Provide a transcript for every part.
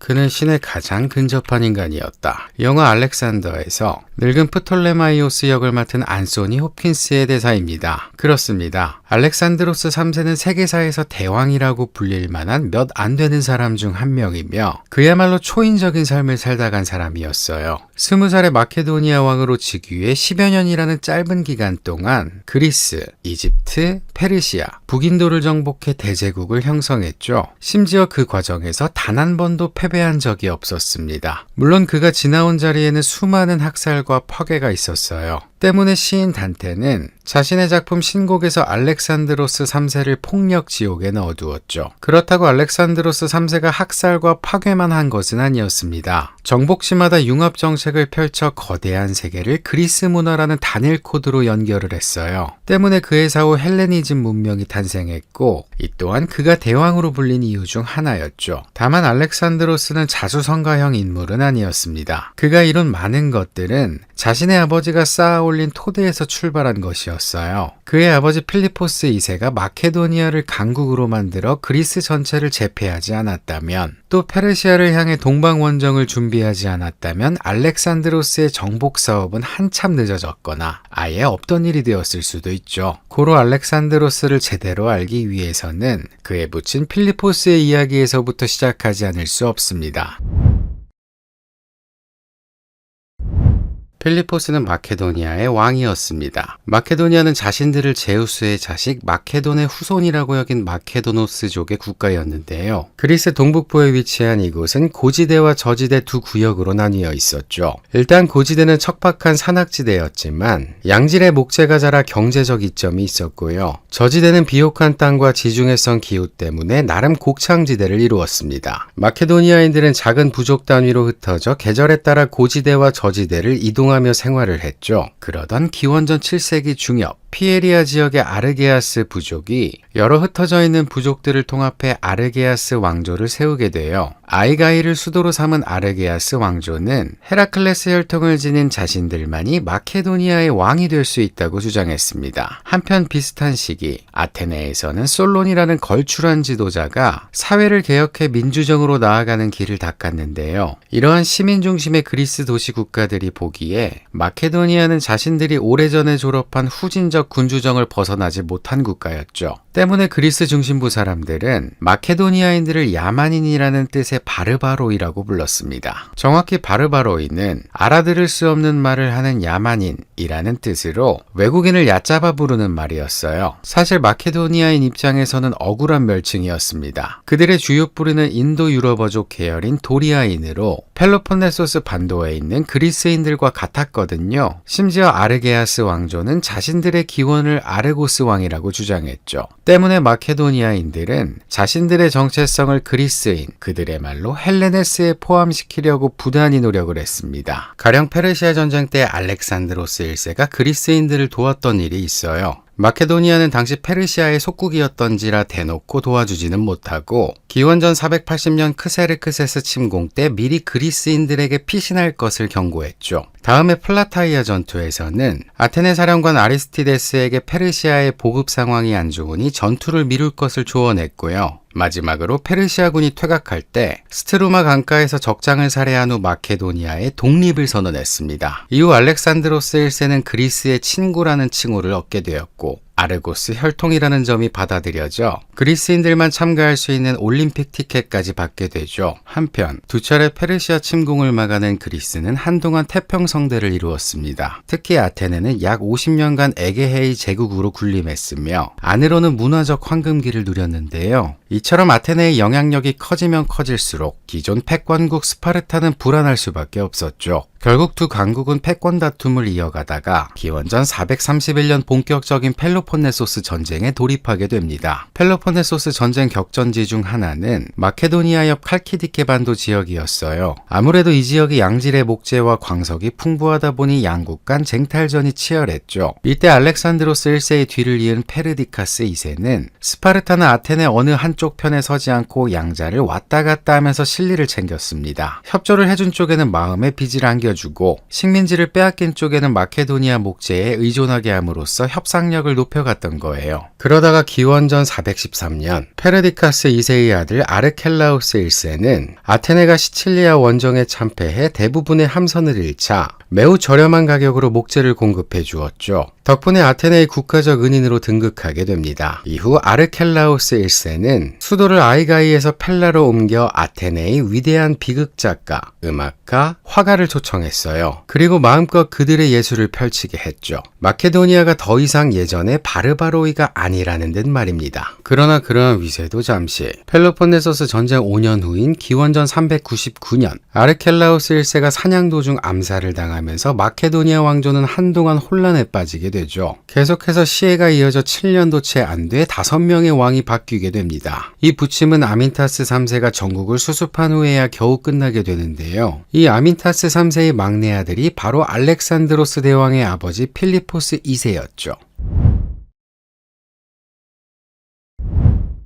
그는 신에 가장 근접한 인간이었다. 영화 알렉산더에서 늙은 프톨레마이오스 역을 맡은 안소니 홉킨스의 대사입니다. 그렇습니다. 알렉산드로스 3세는 세계사에서 대왕이라고 불릴 만한 몇 안 되는 사람 중 한 명이며 그야말로 초인적인 삶을 살다 간 사람이었어요. 20살의 마케도니아 왕으로 즉위해 10여 년이라는 짧은 기간 동안 그리스, 이집트, 페르시아, 북인도를 정복해 대제국을 형성했죠. 심지어 그 과정에서 단 한 번도 패배한 적이 없었습니다. 물론 그가 지나온 자리에는 수많은 학살과 파괴가 있었어요. 때문에 시인 단테는 자신의 작품 신곡에서 알렉산드로스 3세를 폭력 지옥에 넣어두었죠. 그렇다고 알렉산드로스 3세가 학살과 파괴만 한 것은 아니었습니다. 정복시마다 융합 정책을 펼쳐 거대한 세계를 그리스 문화라는 단일 코드로 연결을 했어요. 때문에 그의 사후 헬레니즘 문명이 탄생했고 이 또한 그가 대왕으로 불린 이유 중 하나였죠. 다만 알렉산드로스는 자수성가형 인물은 아니었습니다. 그가 이룬 많은 것들은 자신의 아버지가 쌓아올린 토대에서 출발한 것이었어요. 그의 아버지 필리포스 2세가 마케도니아를 강국으로 만들어 그리스 전체를 제패하지 않았다면, 또 페르시아를 향해 동방원정을 준비하지 않았다면 알렉산드로스의 정복 사업은 한참 늦어졌거나 아예 없던 일이 되었을 수도 있죠. 고로 알렉산드로스를 제대로 알기 위해서는 그의 부친 필리포스의 이야기에서부터 시작하지 않을 수 없습니다. 필리포스는 마케도니아의 왕이었습니다. 마케도니아는 자신들을 제우스의 자식 마케돈의 후손이라고 여긴 마케도노스족의 국가였는데요. 그리스 동북부에 위치한 이곳은 고지대와 저지대 두 구역으로 나뉘어 있었죠. 일단 고지대는 척박한 산악지대였지만 양질의 목재가 자라 경제적 이점이 있었고요. 저지대는 비옥한 땅과 지중해성 기후 때문에 나름 곡창지대를 이루었습니다. 마케도니아인들은 작은 부족 단위로 흩어져 계절에 따라 고지대와 저지대를 이동하며 생활을 했죠. 그러던 기원전 7세기 중엽 피에리아 지역의 아르게아스 부족이 여러 흩어져 있는 부족들을 통합해 아르게아스 왕조를 세우게 되어 아이가이를 수도로 삼은 아르게아스 왕조는 헤라클레스 혈통을 지닌 자신들만이 마케도니아의 왕이 될 수 있다고 주장했습니다. 한편 비슷한 시기 아테네에서는 솔론이라는 걸출한 지도자가 사회를 개혁해 민주정으로 나아가는 길을 닦았는데요. 이러한 시민 중심의 그리스 도시 국가들이 보기에 마케도니아는 자신들이 오래전에 졸업한 후진적 군주정을 벗어나지 못한 국가였죠. 때문에 그리스 중심부 사람들은 마케도니아인들을 야만인이라는 뜻의 바르바로이라고 불렀습니다. 정확히 바르바로이는 알아들을 수 없는 말을 하는 야만인이라는 뜻으로 외국인을 얕잡아 부르는 말이었어요. 사실 마케도니아인 입장에서는 억울한 멸칭이었습니다. 그들의 주요 뿌리는 인도 유럽어족 계열인 도리아인으로 펠로폰네소스 반도에 있는 그리스인들과 같았거든요. 심지어 아르게아스 왕조는 자신들의 기원을 아르고스 왕이라고 주장했죠. 때문에 마케도니아인들은 자신들의 정체성을 그리스인, 그들의 말로 헬레네스에 포함시키려고 부단히 노력을 했습니다. 가령 페르시아 전쟁 때 알렉산드로스 1세가 그리스인들을 도왔던 일이 있어요. 마케도니아는 당시 페르시아의 속국이었던지라 대놓고 도와주지는 못하고 기원전 480년 크세르크세스 침공 때 미리 그리스인들에게 피신할 것을 경고했죠. 다음에 플라타이아 전투에서는 아테네 사령관 아리스티데스에게 페르시아의 보급 상황이 안 좋으니 전투를 미룰 것을 조언했고요. 마지막으로 페르시아군이 퇴각할 때 스트루마 강가에서 적장을 살해한 후 마케도니아의 독립을 선언했습니다. 이후 알렉산드로스 1세는 그리스의 친구라는 칭호를 얻게 되었고 아르고스 혈통이라는 점이 받아들여져 그리스인들만 참가할 수 있는 올림픽 티켓까지 받게 되죠. 한편 두 차례 페르시아 침공을 막아낸 그리스는 한동안 태평성대를 이루었습니다. 특히 아테네는 약 50년간 에게헤이 제국으로 군림했으며 안으로는 문화적 황금기를 누렸는데요. 이처럼 아테네의 영향력이 커지면 커질수록 기존 패권국 스파르타는 불안할 수밖에 없었죠. 결국 두 강국은 패권 다툼을 이어가다가 기원전 431년 본격적인 펠로폰네소스 전쟁에 돌입하게 됩니다. 펠로폰네소스 전쟁 격전지 중 하나는 마케도니아 옆 칼키디케 반도 지역이었어요. 아무래도 이 지역이 양질의 목재와 광석이 풍부하다 보니 양국 간 쟁탈전이 치열했죠. 이때 알렉산드로스 1세의 뒤를 이은 페르디카스 2세는 스파르타나 아테네 어느 한쪽 편에 서지 않고 양자를 왔다 갔다 하면서 실리를 챙겼습니다. 협조를 해준 쪽에는 마음에 빚을 안겨 올려주고 식민지를 빼앗긴 쪽에는 마케도니아 목재에 의존하게 함으로써 협상력을 높여갔던 거예요. 그러다가 기원전 413년 페르디카스 2세의 아들 아르켈라우스 1세는 아테네가 시칠리아 원정에 참패해 대부분의 함선을 잃자 매우 저렴한 가격으로 목재를 공급해 주었죠. 덕분에 아테네의 국가적 은인으로 등극하게 됩니다. 이후 아르켈라우스 1세는 수도를 아이가이에서 펠라로 옮겨 아테네의 위대한 비극작가, 음악가, 화가를 초청했어요. 그리고 마음껏 그들의 예술을 펼치게 했죠. 마케도니아가 더 이상 예전의 바르바로이가 아니라는 듯 말입니다. 그러나 그러한 위세도 잠시 펠로폰네소스 전쟁 5년 후인 기원전 399년 아르켈라우스 1세가 사냥 도중 암살을 당하면서 마케도니아 왕조는 한동안 혼란에 빠지게 되죠. 계속해서 시해가 이어져 7년도 채 안 돼 5명의 왕이 바뀌게 됩니다. 이 부침은 아민타스 3세가 전국을 수습한 후에야 겨우 끝나게 되는데요. 이 아민타스 3세의 막내 아들이 바로 알렉산드로스 대왕의 아버지 필리포스 2세였죠.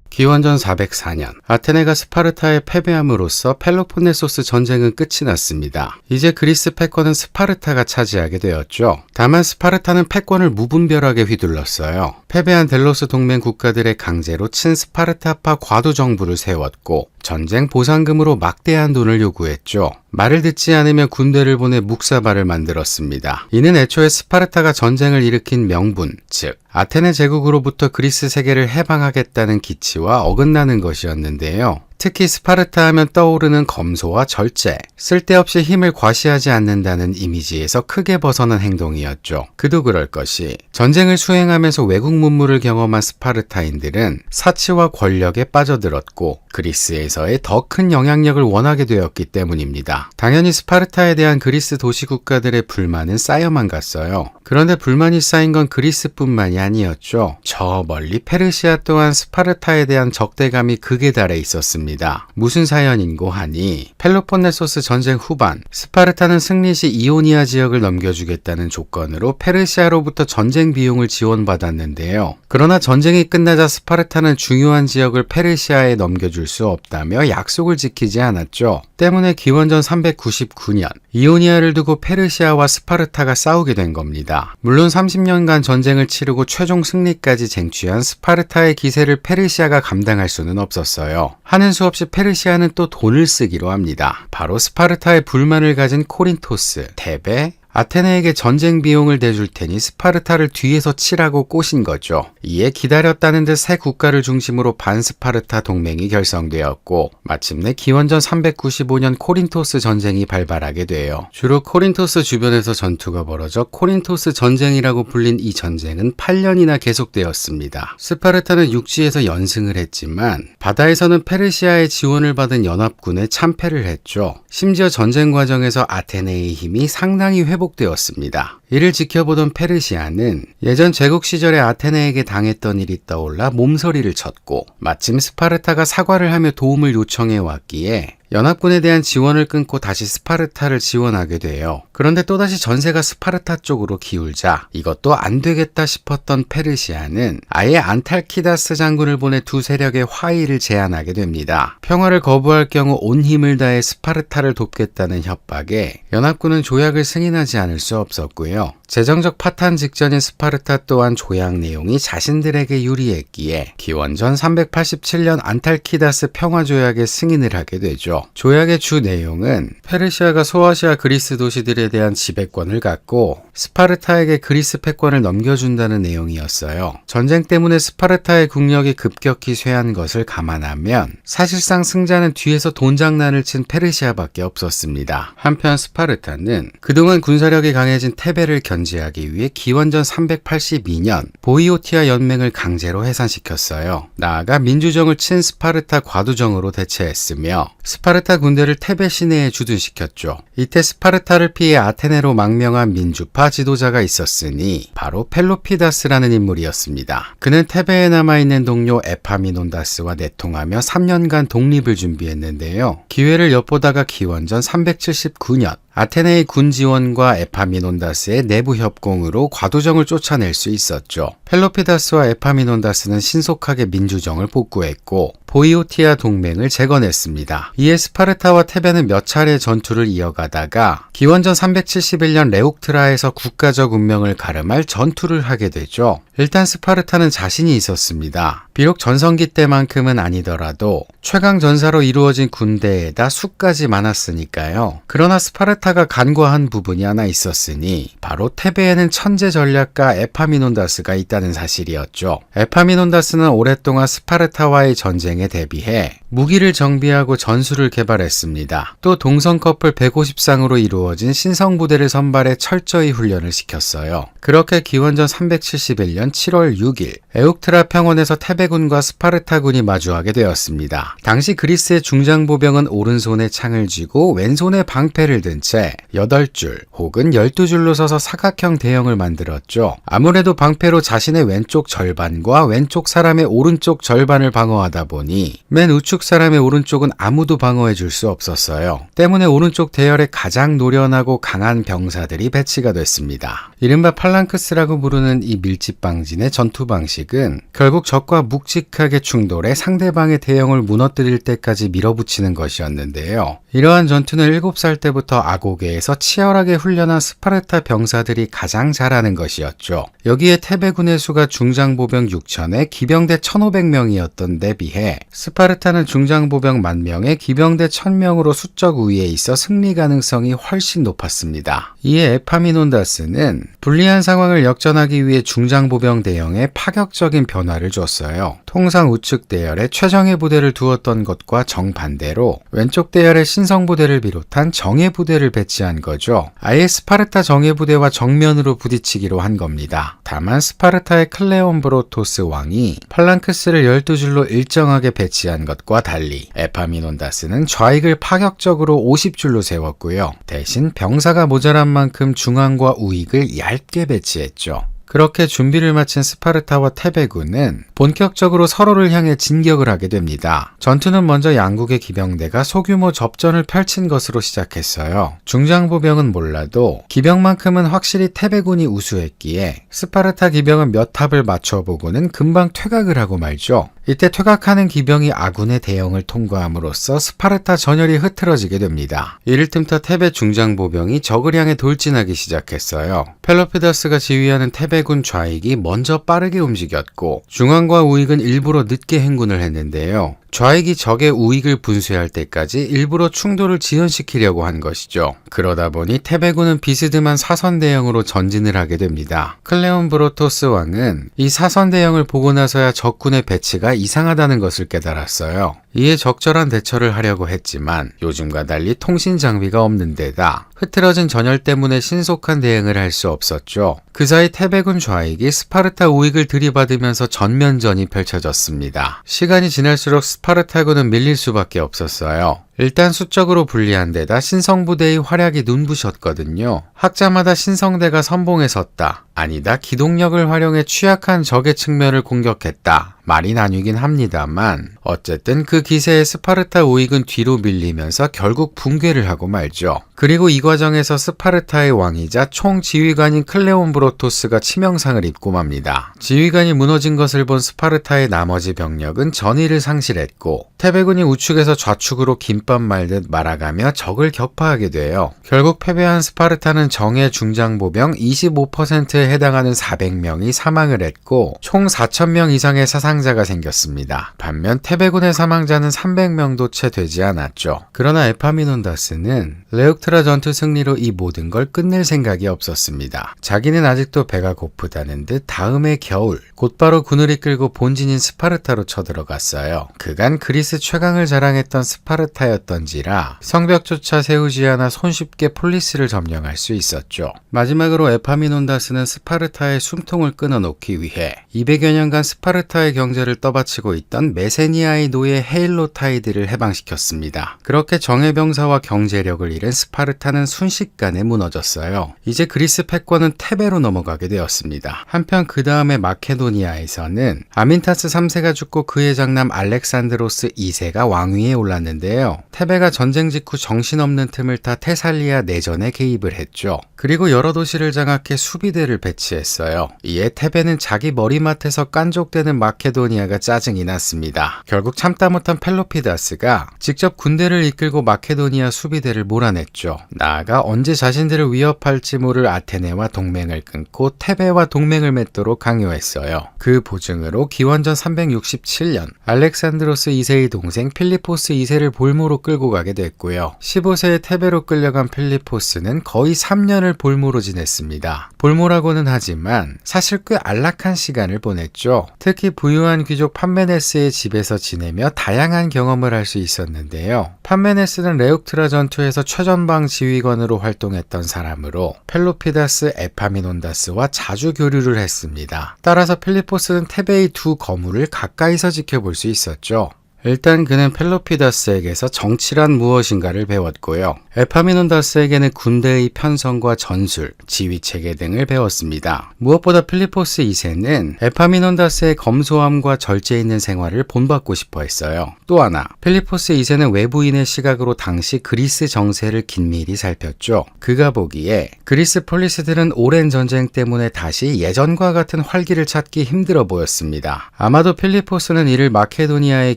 기원전 404년 아테네가 스파르타에 패배함으로써 펠로폰네소스 전쟁은 끝이 났습니다. 이제 그리스 패권은 스파르타가 차지하게 되었죠. 다만 스파르타는 패권을 무분별하게 휘둘렀어요. 패배한 델로스 동맹 국가들의 강제로 친스파르타파 과도 정부를 세웠고 전쟁 보상금으로 막대한 돈을 요구했죠. 말을 듣지 않으면 군대를 보내 묵사발을 만들었습니다. 이는 애초에 스파르타가 전쟁을 일으킨 명분, 즉 아테네 제국으로부터 그리스 세계를 해방하겠다는 기치와 어긋나는 것이었는데요. 특히 스파르타 하면 떠오르는 검소와 절제, 쓸데없이 힘을 과시하지 않는다는 이미지에서 크게 벗어난 행동이었죠. 그도 그럴 것이 전쟁을 수행하면서 외국 문물을 경험한 스파르타인들은 사치와 권력에 빠져들었고 그리스에서의 더 큰 영향력을 원하게 되었기 때문입니다. 당연히 스파르타에 대한 그리스 도시 국가들의 불만은 쌓여만 갔어요. 그런데 불만이 쌓인 건 그리스뿐만이 아니었죠. 저 멀리 페르시아 또한 스파르타에 대한 적대감이 극에 달해 있었습니다. 무슨 사연인고 하니 펠로폰네소스 전쟁 후반 스파르타는 승리 시 이오니아 지역을 넘겨주겠다는 조건으로 페르시아로부터 전쟁 비용을 지원받았는데요. 그러나 전쟁이 끝나자 스파르타는 중요한 지역을 페르시아에 넘겨줄 수 없다며 약속을 지키지 않았죠. 때문에 기원전 399년 이오니아를 두고 페르시아와 스파르타가 싸우게 된 겁니다. 물론 30년간 전쟁을 치르고 최종 승리까지 쟁취한 스파르타의 기세를 페르시아가 감당할 수는 없었어요. 하는 수 없이 페르시아는 또 돈을 쓰기로 합니다. 바로 스파르타의 불만을 가진 코린토스, 테베, 아테네에게 전쟁 비용을 대줄 테니 스파르타를 뒤에서 치라고 꼬신 거죠. 이에 기다렸다는 듯 새 국가를 중심으로 반스파르타 동맹이 결성되었고 마침내 기원전 395년 코린토스 전쟁이 발발하게 돼요. 주로 코린토스 주변에서 전투가 벌어져 코린토스 전쟁이라고 불린 이 전쟁은 8년이나 계속되었습니다. 스파르타는 육지에서 연승을 했지만 바다에서는 페르시아의 지원을 받은 연합군에 참패를 했죠. 심지어 전쟁 과정에서 아테네의 힘이 상당히 회복되었습니다. 이를 지켜보던 페르시아는 예전 제국 시절에 아테네에게 당했던 일이 떠올라 몸서리를 쳤고 마침 스파르타가 사과를 하며 도움을 요청해 왔기에 연합군에 대한 지원을 끊고 다시 스파르타를 지원하게 돼요. 그런데 또다시 전세가 스파르타 쪽으로 기울자 이것도 안 되겠다 싶었던 페르시아는 아예 안탈키다스 장군을 보내 두 세력의 화의를 제안하게 됩니다. 평화를 거부할 경우 온 힘을 다해 스파르타를 돕겠다는 협박에 연합군은 조약을 승인하지 않을 수 없었고요. 재정적 파탄 직전인 스파르타 또한 조약 내용이 자신들에게 유리했기에 기원전 387년 안탈키다스 평화조약에 승인을 하게 되죠. 조약의 주 내용은 페르시아가 소아시아 그리스 도시들에 대한 지배권을 갖고 스파르타에게 그리스 패권을 넘겨준다는 내용이었어요. 전쟁 때문에 스파르타의 국력이 급격히 쇠한 것을 감안하면 사실상 승자는 뒤에서 돈장난을 친 페르시아밖에 없었습니다. 한편 스파르타는 그동안 군사력이 강해진 테베를 견제하기 위해 기원전 382년 보이오티아 연맹을 강제로 해산시켰어요. 나아가 민주정을 친 스파르타 과두정으로 대체했으며 스파르타 군대를 테베 시내에 주둔시켰죠. 이때 스파르타를 피해 아테네로 망명한 민주파 지도자가 있었으니 바로 펠로피다스라는 인물이었습니다. 그는 테베에 남아있는 동료 에파미논다스와 내통하며 3년간 독립을 준비했는데요. 기회를 엿보다가 기원전 379년 아테네의 군 지원과 에파미논다스의 내부 협공으로 과도정을 쫓아낼 수 있었죠. 펠로피다스와 에파미논다스는 신속하게 민주정을 복구했고 보이오티아 동맹을 재건했습니다. 이에 스파르타와 테베는 몇 차례 전투를 이어가다가 기원전 371년 레옥트라에서 국가적 운명을 가름할 전투를 하게 되죠. 일단 스파르타는 자신이 있었습니다. 비록 전성기 때만큼은 아니더라도 최강 전사로 이루어진 군대에다 수까지 많았으니까요. 그러나 스파르타가 간과한 부분이 하나 있었으니 바로 테베에는 천재 전략가 에파미논다스가 있다는 사실이었죠. 에파미논다스는 오랫동안 스파르타와의 전쟁에 대비해 무기를 정비하고 전술을 개발했습니다. 또 동성 커플 150상으로 이루어진 신성부대를 선발해 철저히 훈련을 시켰어요. 그렇게 기원전 371년 7월 6일 에옥트라 평원에서 테베군과 스파르타군이 마주하게 되었습니다. 당시 그리스의 중장보병은 오른손에 창을 쥐고 왼손에 방패를 든 채 8줄 혹은 12줄로 서서 사각형 대형을 만들었죠. 아무래도 방패로 자신의 왼쪽 절반과 왼쪽 사람의 오른쪽 절반을 방어하다 보니 맨 우측 사람의 오른쪽은 아무도 방어해 줄 수 없었어요. 때문에 오른쪽 대열에 가장 노련하고 강한 병사들이 배치가 됐습니다. 이른바 팔랑크스라고 부르는 이 밀집방진의 전투 방식은 결국 적과 묵직하게 충돌해 상대방의 대형을 무너뜨릴 때까지 밀어붙이는 것이었는데요. 이러한 전투는 7살 때부터 아고게에서 치열하게 훈련한 스파르타 병사들이 가장 잘하는 것이었죠. 여기에 테베군의 수가 중장보병 6,000에 기병대 1,500명이었던 데 비해 스파르타는 중장보병 10,000명에 기병대 1,000명으로 수적 우위에 있어 승리 가능성이 훨씬 높았습니다. 이에 에파미논다스는 불리한 상황을 역전하기 위해 중장보병 대형에 파격적인 변화를 줬어요. 통상 우측 대열에 최정예 부대를 두었던 것과 정반대로 왼쪽 대열에 신성부대를 비롯한 정예부대를 배치한 거죠. 아예 스파르타 정예부대와 정면으로 부딪히기로 한 겁니다. 다만 스파르타의 클레온 브로토스 왕이 팔랑크스를 12줄로 일정하게 배치한 것과 달리 에파미논다스는 좌익을 파격적으로 50줄로 세웠고요. 대신 병사가 모자란 만큼 중앙과 우익을 얇게 배치했죠. 그렇게 준비를 마친 스파르타와 테베군은 본격적으로 서로를 향해 진격을 하게 됩니다. 전투는 먼저 양국의 기병대가 소규모 접전을 펼친 것으로 시작했어요. 중장보병은 몰라도 기병만큼은 확실히 테베군이 우수했기에 스파르타 기병은 몇 탑을 맞춰보고는 금방 퇴각을 하고 말죠. 이때 퇴각하는 기병이 아군의 대형을 통과함으로써 스파르타 전열이 흐트러지게 됩니다. 이를 틈타 테베 중장보병이 적을 향해 돌진하기 시작했어요. 펠로피다스가 지휘하는 테베군 좌익이 먼저 빠르게 움직였고 중앙과 우익은 일부러 늦게 행군을 했는데요. 좌익이 적의 우익을 분쇄할 때까지 일부러 충돌을 지연시키려고 한 것이죠. 그러다 보니 테베군은 비스듬한 사선 대형으로 전진을 하게 됩니다. 클레온 브로토스 왕은 이 사선 대형을 보고 나서야 적군의 배치가 이상하다는 것을 깨달았어요. 이에 적절한 대처를 하려고 했지만 요즘과 달리 통신 장비가 없는 데다 흐트러진 전열 때문에 신속한 대응을 할 수 없었죠. 그 사이 테베군 좌익이 스파르타 우익을 들이받으면서 전면전이 펼쳐졌습니다. 시간이 지날수록 스파르타군은 밀릴 수밖에 없었어요. 일단 수적으로 불리한 데다 신성부대의 활약이 눈부셨거든요. 학자마다 신성대가 선봉에 섰다. 아니다. 기동력을 활용해 취약한 적의 측면을 공격했다. 말이 나뉘긴 합니다만 어쨌든 그 기세에 스파르타 우익은 뒤로 밀리면서 결국 붕괴를 하고 말죠. 그리고 이 과정에서 스파르타의 왕이자 총지휘관인 클레온 브로토스가 치명상을 입고 맙니다. 지휘관이 무너진 것을 본 스파르타의 나머지 병력은 전의를 상실했고 테베군이 우측에서 좌측으로 김밥 말듯 말아가며 적을 격파하게 돼요. 결국 패배한 스파르타는 정예 중장보병 25%에 해당하는 400명이 사망을 했고 총 4,000명 이상의 사상자가 생겼습니다. 반면 테베군의 사망자는 300명도 채 되지 않았죠. 그러나 에파미논다스는 레옥트라 전투 승리로 이 모든 걸 끝낼 생각이 없었습니다. 자기는 아직도 배가 고프다는 듯 다음해 겨울 곧바로 군을 이끌고 본진인 스파르타로 쳐들어갔어요. 그간 그리스 최강을 자랑했던 스파르타였던지라 성벽조차 세우지 않아 손쉽게 폴리스를 점령할 수 있었죠. 마지막으로 에파미논다스는 스파르타의 숨통을 끊어놓기 위해 200여 년간 스파르타의 경제를 떠받치고 있던 메세니아의 노예 헤일로타이드를 해방시켰습니다. 그렇게 정예병사와 경제력을 잃은 스파르타는 순식간에 무너졌어요. 이제 그리스 패권은 테베로 넘어가게 되었습니다. 한편 그 다음에 마케도니아에서는 아민타스 3세가 죽고 그의 장남 알렉산드로스 2세가 왕위에 올랐는데요. 테베가 전쟁 직후 정신없는 틈을 타 테살리아 내전에 개입을 했죠. 그리고 여러 도시를 장악해 수비대를 배치했어요. 이에 테베는 자기 머리맡에서 깐족되는 마케도니아가 짜증이 났습니다. 결국 참다 못한 펠로피다스가 직접 군대를 이끌고 마케도니아 수비대를 몰아냈죠. 나아가 언제 자신들을 위협할지 모를 아테네와 동맹을 끊고 테베와 동맹을 맺도록 강요했어요. 그 보증으로 기원전 367년 알렉산드로스 2세의 동생 필리포스 2세를 볼모로 끌고 가게 됐고요. 15세의 테베로 끌려간 필리포스는 거의 3년을 볼모로 지냈습니다. 볼모라고는 하지만 사실 꽤 안락한 시간을 보냈죠. 특히 부유한 귀족 판메네스의 집에서 지내며 다양한 경험을 할 수 있었는데요. 판메네스는 레옥트라 전투에서 최전방 지휘관으로 활동했던 사람으로 펠로피다스, 에파미논다스와 자주 교류를 했습니다. 따라서 필리포스는 테베의 두 거물을 가까이서 지켜볼 수 있었죠. 일단 그는 펠로피다스에게서 정치란 무엇인가를 배웠고요. 에파미논다스에게는 군대의 편성과 전술, 지휘체계 등을 배웠습니다. 무엇보다 필리포스 2세는 에파미논다스의 검소함과 절제 있는 생활을 본받고 싶어 했어요. 또 하나, 필리포스 2세는 외부인의 시각으로 당시 그리스 정세를 긴밀히 살폈죠. 그가 보기에 그리스 폴리스들은 오랜 전쟁 때문에 다시 예전과 같은 활기를 찾기 힘들어 보였습니다. 아마도 필리포스는 이를 마케도니아의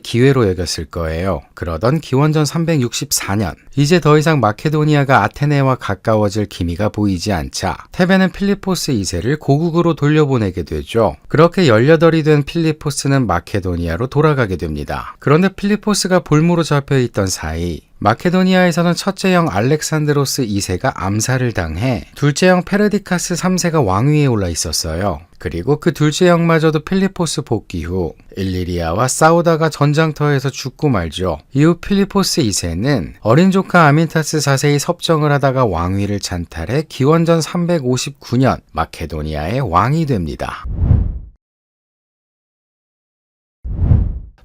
기회로 여겼을 거예요. 그러던 기원전 364년, 이제 더 이상 마케도니아가 아테네와 가까워질 기미가 보이지 않자 테베는 필리포스 2세를 고국으로 돌려보내게 되죠. 그렇게 18이 된 필리포스는 마케도니아로 돌아가게 됩니다. 그런데 필리포스가 볼모로 잡혀있던 사이 마케도니아에서는 첫째 형 알렉산드로스 2세가 암살을 당해 둘째 형 페르디카스 3세가 왕위에 올라 있었어요. 그리고 그 둘째 형마저도 필리포스 복귀 후 일리리아와 싸우다가 전장터에서 죽고 말죠. 이후 필리포스 2세는 어린 조카 아민타스 4세의 섭정을 하다가 왕위를 찬탈해 기원전 359년 마케도니아의 왕이 됩니다.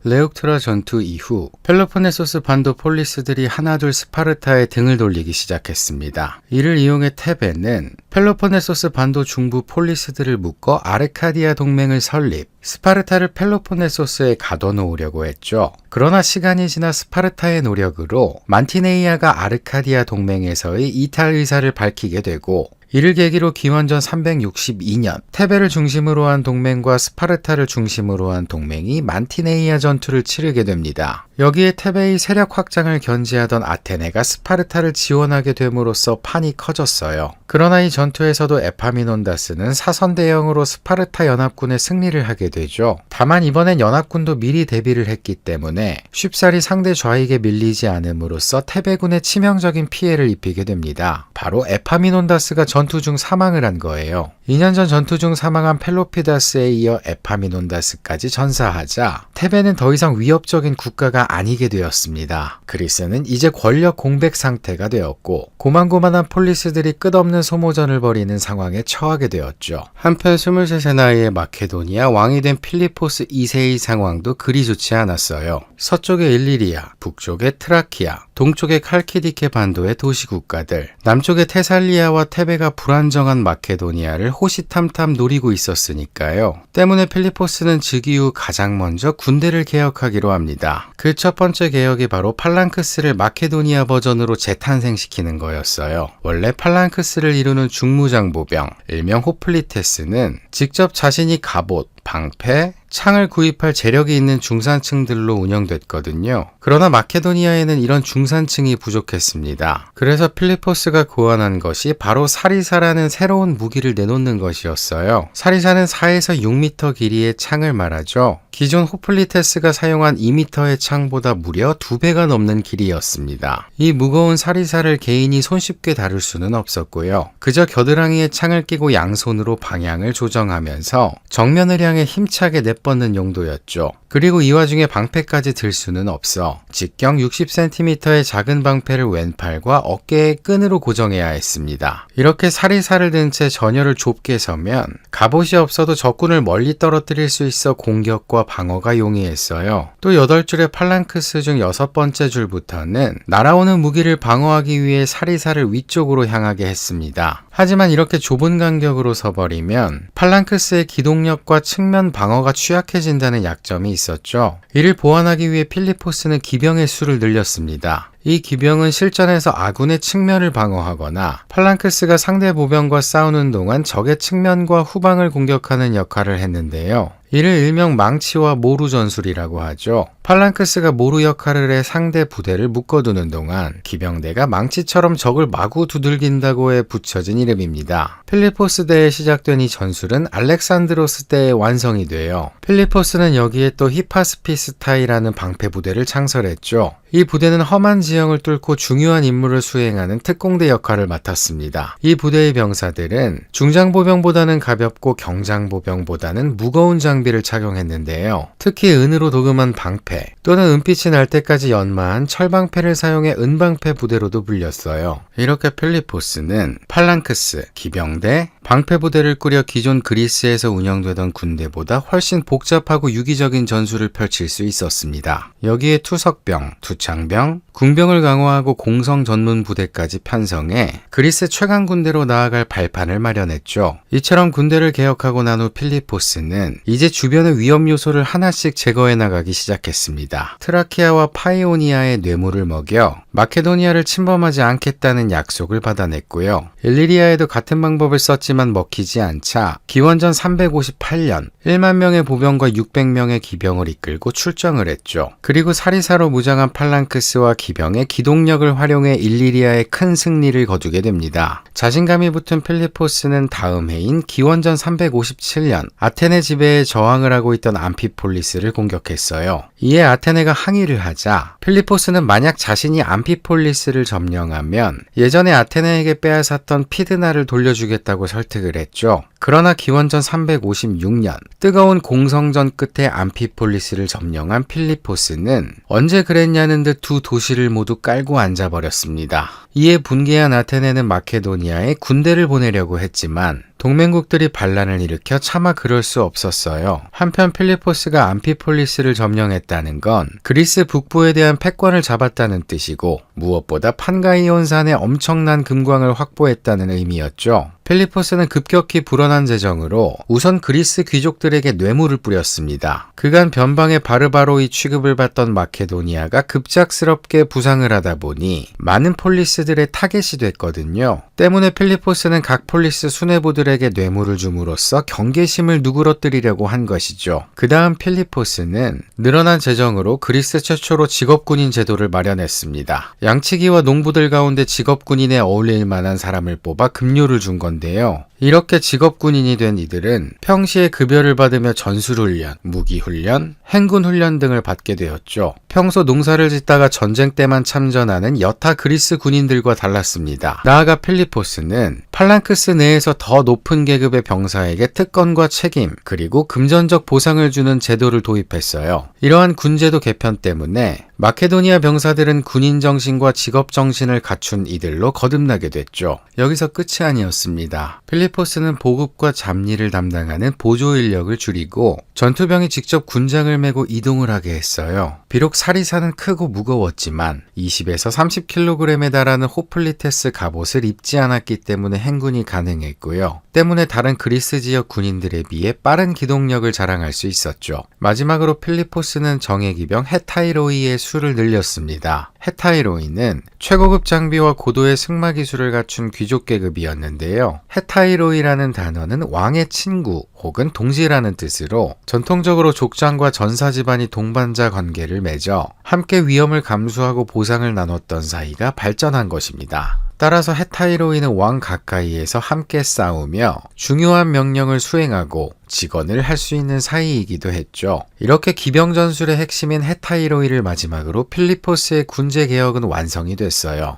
레옥트라 전투 이후 펠로폰네소스 반도 폴리스들이 하나둘 스파르타에 등을 돌리기 시작했습니다. 이를 이용해 테베는 펠로폰네소스 반도 중부 폴리스들을 묶어 아르카디아 동맹을 설립, 스파르타를 펠로폰네소스에 가둬놓으려고 했죠. 그러나 시간이 지나 스파르타의 노력으로 만티네이아가 아르카디아 동맹에서의 이탈 의사를 밝히게 되고, 이를 계기로 기원전 362년 테베를 중심으로 한 동맹과 스파르타를 중심으로 한 동맹이 만티네이아 전투를 치르게 됩니다. 여기에 테베의 세력 확장을 견지하던 아테네가 스파르타를 지원하게 됨으로써 판이 커졌어요. 그러나 이 전투에서도 에파미논다스는 사선 대형으로 스파르타 연합군의 승리를 하게 되죠. 다만 이번엔 연합군도 미리 대비를 했기 때문에 쉽사리 상대 좌익에 밀리지 않음으로써 테베군에 치명적인 피해를 입히게 됩니다. 바로 에파미논다스가 전투 중 사망을 한 거예요. 2년 전 전투 중 사망한 펠로피다스에 이어 에파미논다스까지 전사하자 테베는 더 이상 위협적인 국가가 아니게 되었습니다. 그리스는 이제 권력 공백 상태가 되었고 고만고만한 폴리스들이 끝없는 소모전을 벌이는 상황에 처하게 되었죠. 한편 23세 나이에 마케도니아 왕이 된 필리포스 2세의 상황도 그리 좋지 않았어요. 서쪽의 일리리아, 북쪽의 트라키아, 동쪽의 칼키디케 반도의 도시국가들, 남쪽의 테살리아와 테베가 불안정한 마케도니아를 호시탐탐 노리고 있었으니까요. 때문에 필리포스는 즉위 후 가장 먼저 군대를 개혁하기로 합니다. 그 첫 번째 개혁이 바로 팔랑크스를 마케도니아 버전으로 재탄생시키는 거였어요. 원래 팔랑크스를 이루는 중무장보병, 일명 호플리테스는 직접 자신이 갑옷, 방패, 창을 구입할 재력이 있는 중산층들로 운영됐거든요. 그러나 마케도니아에는 이런 중산층이 부족했습니다. 그래서 필리포스가 고안한 것이 바로 사리사라는 새로운 무기를 내놓는 것이었어요. 사리사는 4에서 6m 길이의 창을 말하죠. 기존 호플리테스가 사용한 2m의 창보다 무려 2배가 넘는 길이였습니다. 이 무거운 사리사를 개인이 손쉽게 다룰 수는 없었고요. 그저 겨드랑이에 창을 끼고 양손으로 방향을 조정하면서 정면을 향해 힘차게 내뻗는 용도였죠. 그리고 이 와중에 방패까지 들 수는 없어 직경 60cm의 작은 방패를 왼팔과 어깨의 끈으로 고정해야 했습니다. 이렇게 사리사를 든 채 전열을 좁게 서면 갑옷이 없어도 적군을 멀리 떨어뜨릴 수 있어 공격과 방어가 용이했어요. 또 8줄의 팔랑크스 중 6번째 줄부터는 날아오는 무기를 방어하기 위해 사리사를 위쪽으로 향하게 했습니다. 하지만 이렇게 좁은 간격으로 서버리면 팔랑크스의 기동력과 측면 방어가 취약해진다는 약점이 있었죠. 이를 보완하기 위해 필리포스는 기병의 수를 늘렸습니다. 이 기병은 실전에서 아군의 측면을 방어하거나 팔랑크스가 상대 보병과 싸우는 동안 적의 측면과 후방을 공격하는 역할을 했는데요. 이를 일명 망치와 모루 전술이라고 하죠. 팔랑크스가 모루 역할을 해 상대 부대를 묶어두는 동안 기병대가 망치처럼 적을 마구 두들긴다고 해 붙여진 이름입니다. 필리포스 때에 시작된 이 전술은 알렉산드로스 때에 완성이 돼요. 필리포스는 여기에 또 히파스피스타이라는 방패 부대를 창설했죠. 이 부대는 험한 지형을 뚫고 중요한 임무를 수행하는 특공대 역할을 맡았습니다. 이 부대의 병사들은 중장보병보다는 가볍고 경장보병보다는 무거운 장비를 착용했는데요. 특히 은으로 도금한 방패 또는 은빛이 날 때까지 연마한 철방패를 사용해 은방패 부대로도 불렸어요. 이렇게 필리포스는 팔랑크스, 기병대, 방패 부대를 꾸려 기존 그리스에서 운영되던 군대보다 훨씬 복잡하고 유기적인 전술을 펼칠 수 있었습니다. 여기에 투석병, 투창병, 궁병을 강화하고 공성 전문 부대까지 편성해 그리스 최강 군대로 나아갈 발판을 마련했죠. 이처럼 군대를 개혁하고 난 후 필리포스는 이제 주변의 위험 요소를 하나씩 제거해 나가기 시작했습니다. 트라키아와 파이오니아의 뇌물을 먹여 마케도니아를 침범하지 않겠다는 약속을 받아냈고요. 일리리아에도 같은 방법을 썼지만 먹히지 않자 기원전 358년 1만 명의 보병과 600명의 기병을 이끌고 출정을 했죠. 그리고 사리사로 무장한 팔랑크스와 기병의 기동력을 활용해 일리리아의 큰 승리를 거두게 됩니다. 자신감이 붙은 필리포스는 다음 해인 기원전 357년 아테네 지배에 저항을 하고 있던 암피폴리스를 공격했어요. 이에 아테네가 항의를 하자 필리포스는 만약 자신이 암피폴리스를 점령하면 예전에 아테네에게 빼앗았던 피드나를 돌려주겠다고 설득을 했죠. 그러나 기원전 356년 뜨거운 공성전 끝에 암피폴리스를 점령한 필리포스는 언제 그랬냐는 듯 두 도시를 모두 깔고 앉아버렸습니다. 이에 분개한 아테네는 마케도니아에 군대를 보내려고 했지만 동맹국들이 반란을 일으켜 차마 그럴 수 없었어요. 한편 필리포스가 암피폴리스를 점령했다는 건 그리스 북부에 대한 패권을 잡았다는 뜻이고 무엇보다 판가이온 산에 엄청난 금광을 확보했다는 의미였죠. 필리포스는 급격히 불어난 재정으로 우선 그리스 귀족들에게 뇌물을 뿌렸습니다. 그간 변방의 바르바로이 취급을 받던 마케도니아가 급작스럽게 부상을 하다 보니 많은 폴리스들의 타겟이 됐거든요. 때문에 필리포스는 각 폴리스 수뇌부들에게 뇌물을 줌으로써 경계심을 누그러뜨리려고 한 것이죠. 그 다음 필리포스는 늘어난 재정으로 그리스 최초로 직업군인 제도를 마련했습니다. 양치기와 농부들 가운데 직업군인에 어울릴 만한 사람을 뽑아 급료를 준 건데요. 이렇게 직업군인이 된 이들은 평시에 급여를 받으며 전술훈련, 무기훈련, 행군훈련 등을 받게 되었죠. 평소 농사를 짓다가 전쟁 때만 참전하는 여타 그리스 군인들과 달랐습니다. 나아가 필리포스는 팔랑크스 내에서 더 높은 계급의 병사에게 특권과 책임, 그리고 금전적 보상을 주는 제도를 도입했어요. 이러한 군제도 개편 때문에 마케도니아 병사들은 군인 정신과 직업 정신을 갖춘 이들로 거듭나게 됐죠. 여기서 끝이 아니었습니다. 필리포스는 보급과 잡리를 담당하는 보조 인력을 줄이고 전투병이 직접 군장을 메고 이동을 하게 했어요. 비록 사리사는 크고 무거웠지만 20에서 30kg에 달하는 호플리테스 갑옷을 입지 않았기 때문에 행군이 가능했고요. 때문에 다른 그리스 지역 군인들에 비해 빠른 기동력을 자랑할 수 있었죠. 마지막으로 필리포스는 정예기병 헤타이로이의 수를 늘렸습니다. 헤타이로이는 최고급 장비와 고도의 승마 기술을 갖춘 귀족 계급이었는데요. 헤타이로이라는 단어는 왕의 친구 혹은 동지라는 뜻으로 전통적으로 족장과 전사 집안이 동반자 관계를 맺어 함께 위험을 감수하고 보상을 나눴던 사이가 발전한 것입니다. 따라서 헤타이로이는 왕 가까이에서 함께 싸우며 중요한 명령을 수행하고 직언을 할 수 있는 사이이기도 했죠. 이렇게 기병 전술의 핵심인 헤타이로이를 마지막으로 필리포스의 군제 개혁은 완성이 됐어요.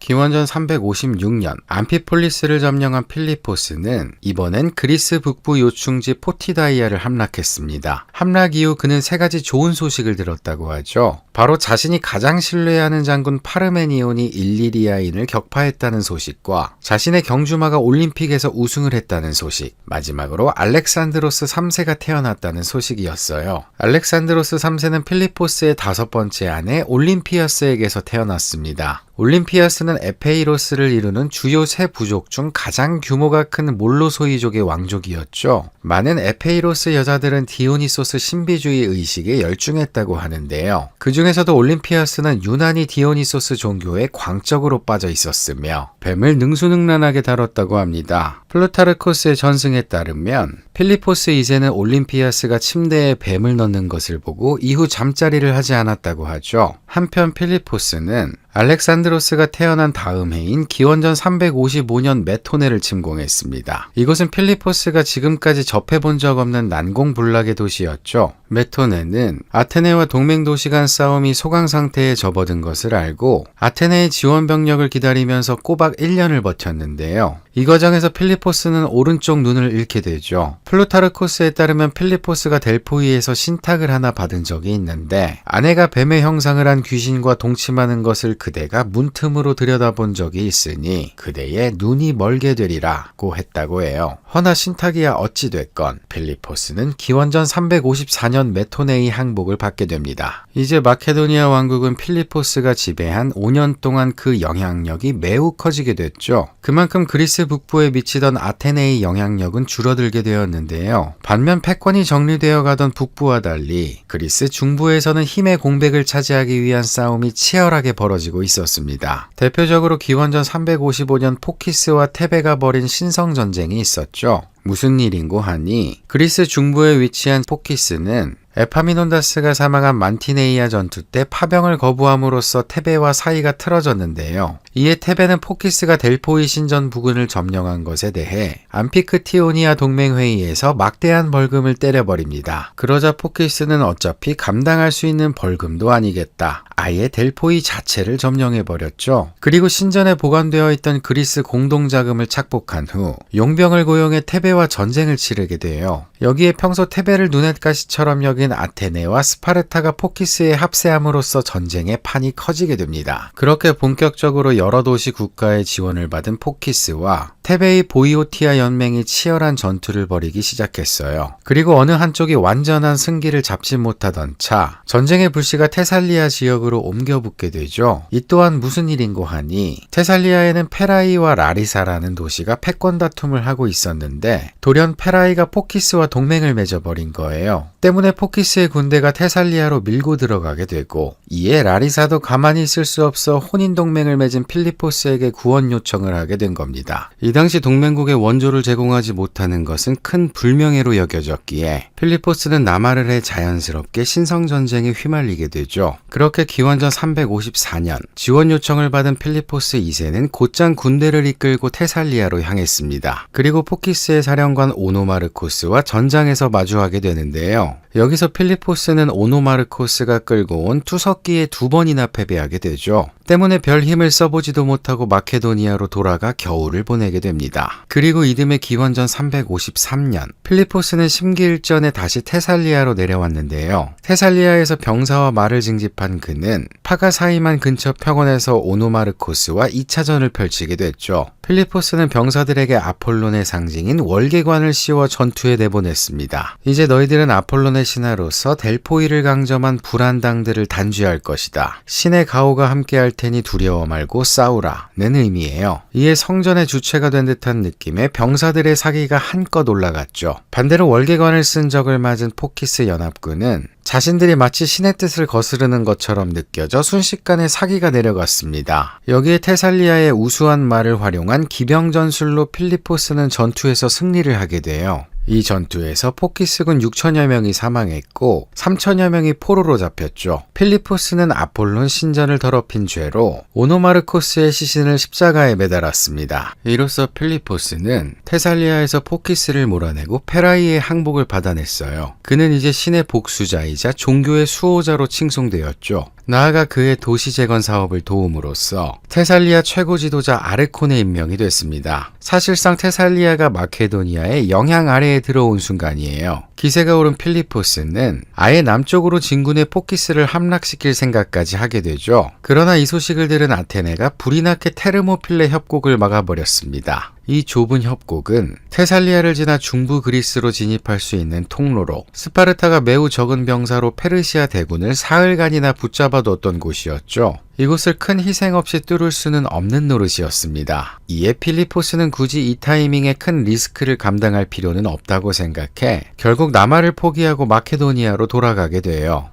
기원전 356년 암피폴리스를 점령한 필리포스는 이번엔 그리스 북부 요충지 포티다이아를 함락했습니다. 함락 이후 그는 세 가지 좋은 소식을 들었다고 하죠. 바로 자신이 가장 신뢰하는 장군 파르메니온이 일리리아인을 격파했다는 소식과 자신의 경주마가 올림픽에서 우승을 했다는 소식, 마지막으로 알렉산드로스 3세가 태어났다는 소식이었어요. 알렉산드로스 3세는 필리포스의 5번째 아내 올림피아스에게서 태어났습니다. 올림피아스는 에페이로스를 이루는 주요 세 부족 중 가장 규모가 큰 몰로소이족의 왕족이었죠. 많은 에페이로스 여자들은 디오니소스 신비주의 의식에 열중했다고 하는데요. 그 중에서도 올림피아스는 유난히 디오니소스 종교에 광적으로 빠져 있었으며 뱀을 능수능란하게 다뤘다고 합니다. 플루타르코스의 전승에 따르면 필리포스 2세는 올림피아스가 침대에 뱀을 넣는 것을 보고 이후 잠자리를 하지 않았다고 하죠. 한편 필리포스는 알렉산드로스가 태어난 다음 해인 기원전 355년 메토네를 침공했습니다. 이곳은 필리포스가 지금까지 접해본 적 없는 난공불락의 도시였죠. 메토네는 아테네와 동맹 도시 간 싸움이 소강 상태에 접어든 것을 알고 아테네의 지원 병력을 기다리면서 꼬박 1년을 버텼는데요. 이 과정에서 필리포스는 오른쪽 눈을 잃게 되죠. 플루타르코스에 따르면 필리포스가 델포이에서 신탁을 하나 받은 적이 있는데 아내가 뱀의 형상을 한 귀신과 동침하는 것을 그대가 문틈으로 들여다본 적이 있으니 그대의 눈이 멀게 되리라고 했다고 해요. 허나 신탁이야 어찌됐건 필리포스는 기원전 354년 메토네의 항복을 받게 됩니다. 이제 마케도니아 왕국은 필리포스가 지배한 5년 동안 그 영향력이 매우 커지게 됐죠. 그만큼 그리스 북부에 미치던 아테네의 영향력은 줄어들게 되었는데요. 반면 패권이 정리되어 가던 북부와 달리 그리스 중부에서는 힘의 공백을 차지하기 위한 싸움이 치열하게 벌어지고 있었습니다. 대표적으로 기원전 355년 포키스와 테베가 벌인 신성전쟁이 있었죠. 무슨 일인고 하니 그리스 중부에 위치한 포키스는 에파미논다스가 사망한 만티네이아 전투 때 파병을 거부함으로써 테베와 사이가 틀어졌는데요. 이에 테베는 포키스가 델포이 신전 부근을 점령한 것에 대해 암피크티오니아 동맹회의에서 막대한 벌금을 때려버립니다. 그러자 포키스는 어차피 감당할 수 있는 벌금도 아니겠다. 아예 델포이 자체를 점령해버렸죠. 그리고 신전에 보관되어 있던 그리스 공동자금을 착복한 후 용병을 고용해 테베와 전쟁을 치르게 돼요. 여기에 평소 테베를 눈엣가시처럼 여긴 아테네와 스파르타가 포키스에 합세함으로써 전쟁의 판이 커지게 됩니다. 그렇게 본격적으로 여러 도시 국가의 지원을 받은 포키스와 테베의 보이오티아 연맹이 치열한 전투를 벌이기 시작했어요. 그리고 어느 한쪽이 완전한 승기를 잡지 못하던 차 전쟁의 불씨가 테살리아 지역으로 옮겨 붙게 되죠. 이 또한 무슨 일인고 하니 테살리아에는 페라이와 라리사라는 도시가 패권 다툼을 하고 있었는데 돌연 페라이가 포키스와 동맹을 맺어버린 거예요. 때문에 포키스의 군대가 테살리아로 밀고 들어가게 되고 이에 라리사도 가만히 있을 수 없어 혼인동맹을 맺은 필리포스에게 구원 요청을 하게 된 겁니다. 이 당시 동맹국의 원조를 제공하지 못하는 것은 큰 불명예로 여겨졌기에 필리포스는 남하를 해 자연스럽게 신성전쟁에 휘말리게 되죠. 그렇게 기원전 354년 지원 요청을 받은 필리포스 2세는 곧장 군대를 이끌고 테살리아로 향했습니다. 그리고 포키스의 사령관 오노마르코스와 전장에서 마주하게 되는데요. 여기서 필리포스는 오노마르코스가 끌고 온 투석기에 2번이나 패배하게 되죠. 때문에 별 힘을 써보지도 못하고 마케도니아로 돌아가 겨울을 보내게 됩니다. 그리고 이듬해 기원전 353년 필리포스는 심기일전에 다시 테살리아로 내려왔는데요. 테살리아에서 병사와 말을 징집한 그는 파가사이만 근처 평원에서 오노마르코스와 2차전을 펼치게 됐죠. 필리포스는 병사들에게 아폴론의 상징인 월계관을 씌워 전투에 내보냈습니다. 이제 너희들은 아폴론의 신하로서 델포이를 강점한 불안당들을 단죄할 것이다. 신의 가호가 함께할 테니 두려워 말고 싸우라는 의미예요. 이에 성전의 주체가 된 듯한 느낌에 병사들의 사기가 한껏 올라갔죠. 반대로 월계관을 쓴 적을 맞은 포키스 연합군은 자신들이 마치 신의 뜻을 거스르는 것처럼 느껴져 순식간에 사기가 내려갔습니다. 여기에 테살리아의 우수한 말을 활용한 기병전술로 필리포스는 전투에서 승리를 하게 돼요. 이 전투에서 포키스군 6천여 명이 사망했고 3천여 명이 포로로 잡혔죠. 필리포스는 아폴론 신전을 더럽힌 죄로 오노마르코스의 시신을 십자가에 매달았습니다. 이로써 필리포스는 테살리아에서 포키스를 몰아내고 페라이의 항복을 받아냈어요. 그는 이제 신의 복수자이자 종교의 수호자로 칭송되었죠. 나아가 그의 도시 재건 사업을 도움으로써 테살리아 최고 지도자 아르콘에 임명이 됐습니다. 사실상 테살리아가 마케도니아의 영향 아래에 들어온 순간이에요. 기세가 오른 필리포스는 아예 남쪽으로 진군해 포키스를 함락시킬 생각까지 하게 되죠. 그러나 이 소식을 들은 아테네가 불이 나게 테르모필레 협곡을 막아버렸습니다. 이 좁은 협곡은 테살리아를 지나 중부 그리스로 진입할 수 있는 통로로 스파르타가 매우 적은 병사로 페르시아 대군을 사흘간이나 붙잡아뒀던 곳이었죠. 이곳을 큰 희생 없이 뚫을 수는 없는 노릇이었습니다. 이에 필리포스는 굳이 이 타이밍에 큰 리스크를 감당할 필요는 없다고 생각해 결국 남하를 포기하고 마케도니아로 돌아가게 돼요.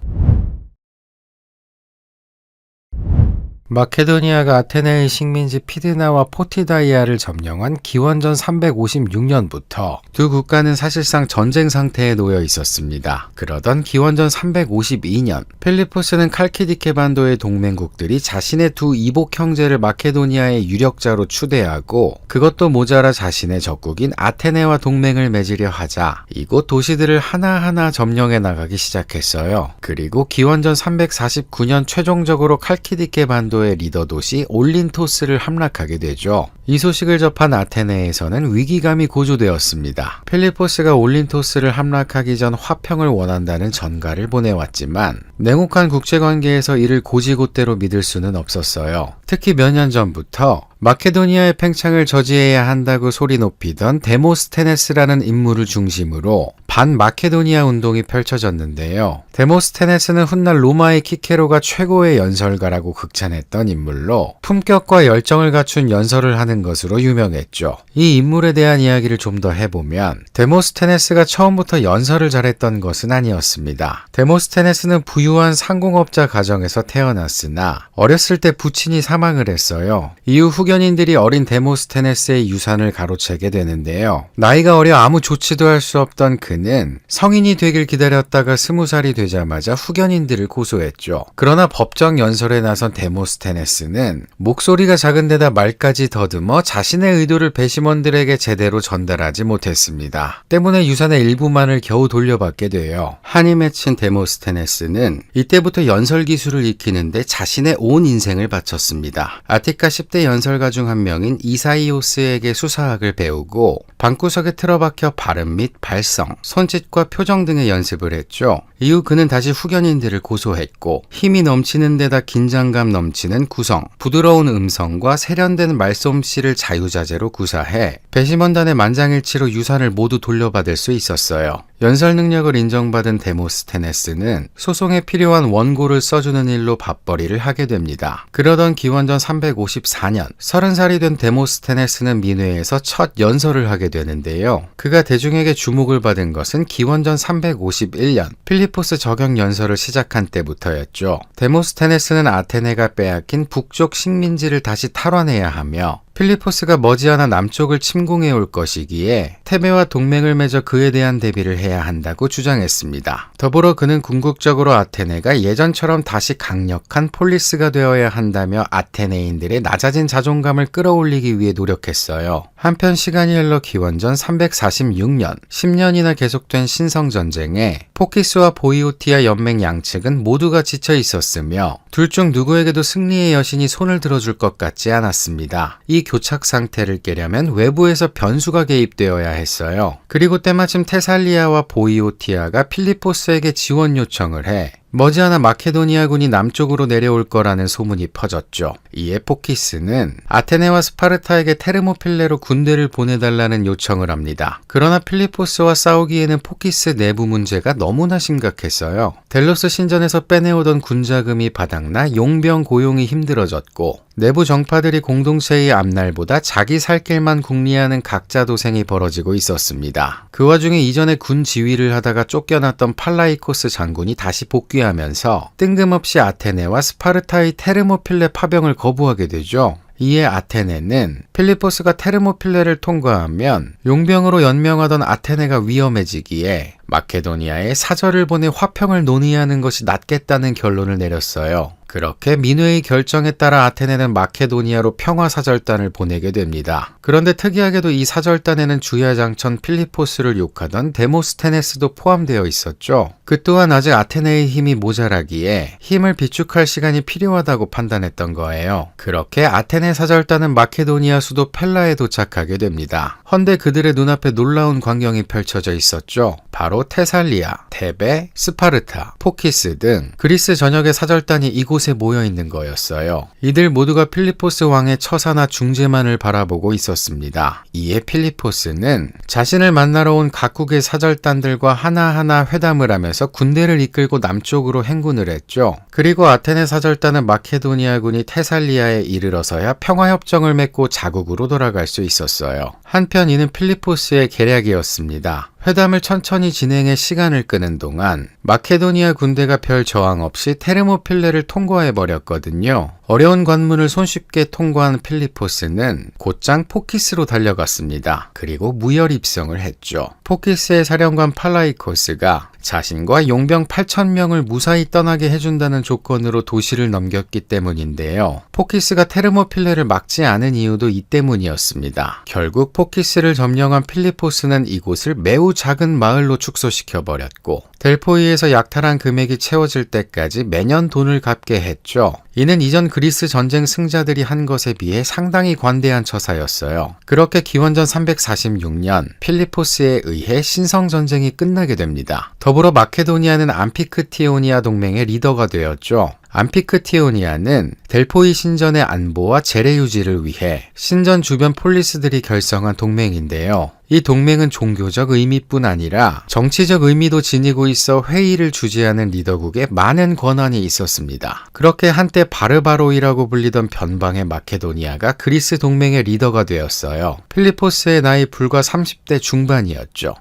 마케도니아가 아테네의 식민지 피드나와 포티다이아를 점령한 기원전 356년부터 두 국가는 사실상 전쟁 상태에 놓여 있었습니다. 그러던 기원전 352년 필리포스는 칼키디케 반도의 동맹국들이 자신의 두 이복 형제를 마케도니아의 유력자로 추대하고 그것도 모자라 자신의 적국인 아테네와 동맹을 맺으려 하자 이곳 도시들을 하나하나 점령해 나가기 시작했어요. 그리고 기원전 349년 최종적으로 칼키디케 반도의 리더 도시 올린토스를 함락하게 되죠. 이 소식을 접한 아테네에서는 위기감이 고조되었습니다. 필리포스가 올린토스를 함락하기 전 화평을 원한다는 전가를 보내왔지만 냉혹한 국제관계에서 이를 고지곳대로 믿을 수는 없었어요. 특히 몇 년 전부터 마케도니아의 팽창을 저지해야 한다고 소리 높이던 데모스테네스라는 인물을 중심으로 반마케도니아 운동이 펼쳐졌는데요. 데모스테네스는 훗날 로마의 키케로가 최고의 연설가라고 극찬했던 인물로 품격과 열정을 갖춘 연설을 하는 것으로 유명했죠. 이 인물에 대한 이야기를 좀 더 해보면 데모스테네스가 처음부터 연설을 잘했던 것은 아니었습니다. 데모스테네스는 부유한 상공업자 가정에서 태어났으나 어렸을 때 부친이 사망을 했어요. 이후 후견인들이 어린 데모스테네스의 유산을 가로채게 되는데요. 나이가 어려 아무 조치도 할 수 없던 그는 성인이 되길 기다렸다가 20살이 되자마자 후견인들을 고소했죠. 그러나 법정 연설에 나선 데모스테네스는 목소리가 작은 데다 말까지 더듬어 자신의 의도를 배심원들에게 제대로 전달하지 못했습니다. 때문에 유산의 일부만을 겨우 돌려받게 돼요. 한이 맺힌 데모스테네스는 이때부터 연설 기술을 익히는데 자신의 온 인생을 바쳤습니다. 아티카 10대 연설가 중 한 명인 이사이오스에게 수사학을 배우고 방구석에 틀어박혀 발음 및 발성, 손짓과 표정 등의 연습을 했죠. 이후 그는 다시 후견인들을 고소했고 힘이 넘치는 데다 긴장감 넘치는 구성, 부드러운 음성과 세련된 말솜씨를 자유자재로 구사해 배심원단의 만장일치로 유산을 모두 돌려받을 수 있었어요. 연설 능력을 인정받은 데모스테네스는 소송에 필요한 원고를 써주는 일로 밥벌이를 하게 됩니다. 그러던 기원전 354년 30살이 된 데모스테네스는 민회에서 첫 연설을 하게 되는데요. 그가 대중에게 주목을 받은 것은 기원전 351년 필리포스 저격 연설을 시작한 때부터였죠. 데모스테네스는 아테네가 빼앗긴 북쪽 식민지를 다시 탈환해야 하며 필리포스가 머지않아 남쪽을 침공해 올 것이기에 테베와 동맹을 맺어 그에 대한 대비를 해야 한다고 주장했습니다. 더불어 그는 궁극적으로 아테네가 예전처럼 다시 강력한 폴리스가 되어야 한다며 아테네인들의 낮아진 자존감을 끌어올리기 위해 노력했어요. 한편 시간이 흘러 기원전 346년 10년이나 계속된 신성전쟁에 포키스와 보이오티아 연맹 양측은 모두가 지쳐 있었으며 둘 중 누구에게도 승리의 여신이 손을 들어줄 것 같지 않았습니다. 이 교착 상태를 깨려면 외부에서 변수가 개입되어야 했어요. 그리고 때마침 테살리아와 보이오티아가 필리포스에게 지원 요청을 해 머지않아 마케도니아군이 남쪽으로 내려올 거라는 소문이 퍼졌죠. 이에 포키스는 아테네와 스파르타에게 테르모필레로 군대를 보내달라는 요청을 합니다. 그러나 필리포스와 싸우기에는 포키스 내부 문제가 너무나 심각했어요. 델로스 신전에서 빼내오던 군자금이 바닥나 용병 고용이 힘들어졌고 내부 정파들이 공동체의 앞날보다 자기 살 길만 궁리하는 각자 도생이 벌어지고 있었습니다. 그 와중에 이전에 군 지휘를 하다가 쫓겨났던 팔라이코스 장군이 다시 복귀하면서 뜬금없이 아테네와 스파르타의 테르모필레 파병을 거부하게 되죠. 이에 아테네는 필리포스가 테르모필레를 통과하면 용병으로 연명하던 아테네가 위험해지기에 마케도니아에 사절을 보내 화평을 논의하는 것이 낫겠다는 결론을 내렸어요. 그렇게 민회의 결정에 따라 아테네는 마케도니아로 평화사절단을 보내게 됩니다. 그런데 특이하게도 이 사절단에는 주야장천 필리포스를 욕하던 데모스테네스도 포함되어 있었죠. 그 또한 아직 아테네의 힘이 모자라기에 힘을 비축할 시간이 필요하다고 판단했던 거예요. 그렇게 아테네 사절단은 마케도니아 수도 펠라에 도착하게 됩니다. 헌데 그들의 눈앞에 놀라운 광경이 펼쳐져 있었죠. 바로 테살리아, 테베, 스파르타, 포키스 등 그리스 전역의 사절단이 이곳에 모여 있는 거였어요. 이들 모두가 필리포스 왕의 처사나 중재만을 바라보고 있었습니다. 이에 필리포스는 자신을 만나러 온 각국의 사절단들과 하나하나 회담을 하면서 군대를 이끌고 남쪽으로 행군을 했죠. 그리고 아테네 사절단은 마케도니아군이 테살리아에 이르러서야 평화협정을 맺고 자국으로 돌아갈 수 있었어요. 한편 이는 필리포스의 계략이었습니다. 회담을 천천히 진행해 시간을 끄는 동안 마케도니아 군대가 별 저항 없이 테르모필레를 통과해버렸거든요. 어려운 관문을 손쉽게 통과한 필리포스는 곧장 포키스로 달려갔습니다. 그리고 무혈 입성을 했죠. 포키스의 사령관 팔라이코스가 자신과 용병 8,000명을 무사히 떠나게 해준다는 조건으로 도시를 넘겼기 때문인데요. 포키스가 테르모필레를 막지 않은 이유도 이 때문이었습니다. 결국 포키스를 점령한 필리포스는 이곳을 매우 작은 마을로 축소시켜버렸고 델포이에서 약탈한 금액이 채워질 때까지 매년 돈을 갚게 했죠. 이는 이전 그리스 전쟁 승자들이 한 것에 비해 상당히 관대한 처사였어요. 그렇게 기원전 346년 필리포스에 의해 신성전쟁이 끝나게 됩니다. 더불어 마케도니아는 암피크티오니아 동맹의 리더가 되었죠. 암피크티오니아는 델포이 신전의 안보와 재래 유지를 위해 신전 주변 폴리스들이 결성한 동맹인데요. 이 동맹은 종교적 의미뿐 아니라 정치적 의미도 지니고 있어 회의를 주재하는 리더국에 많은 권한이 있었습니다. 그렇게 한때 바르바로이라고 불리던 변방의 마케도니아가 그리스 동맹의 리더가 되었어요. 필리포스의 나이 불과 30대 중반이었죠.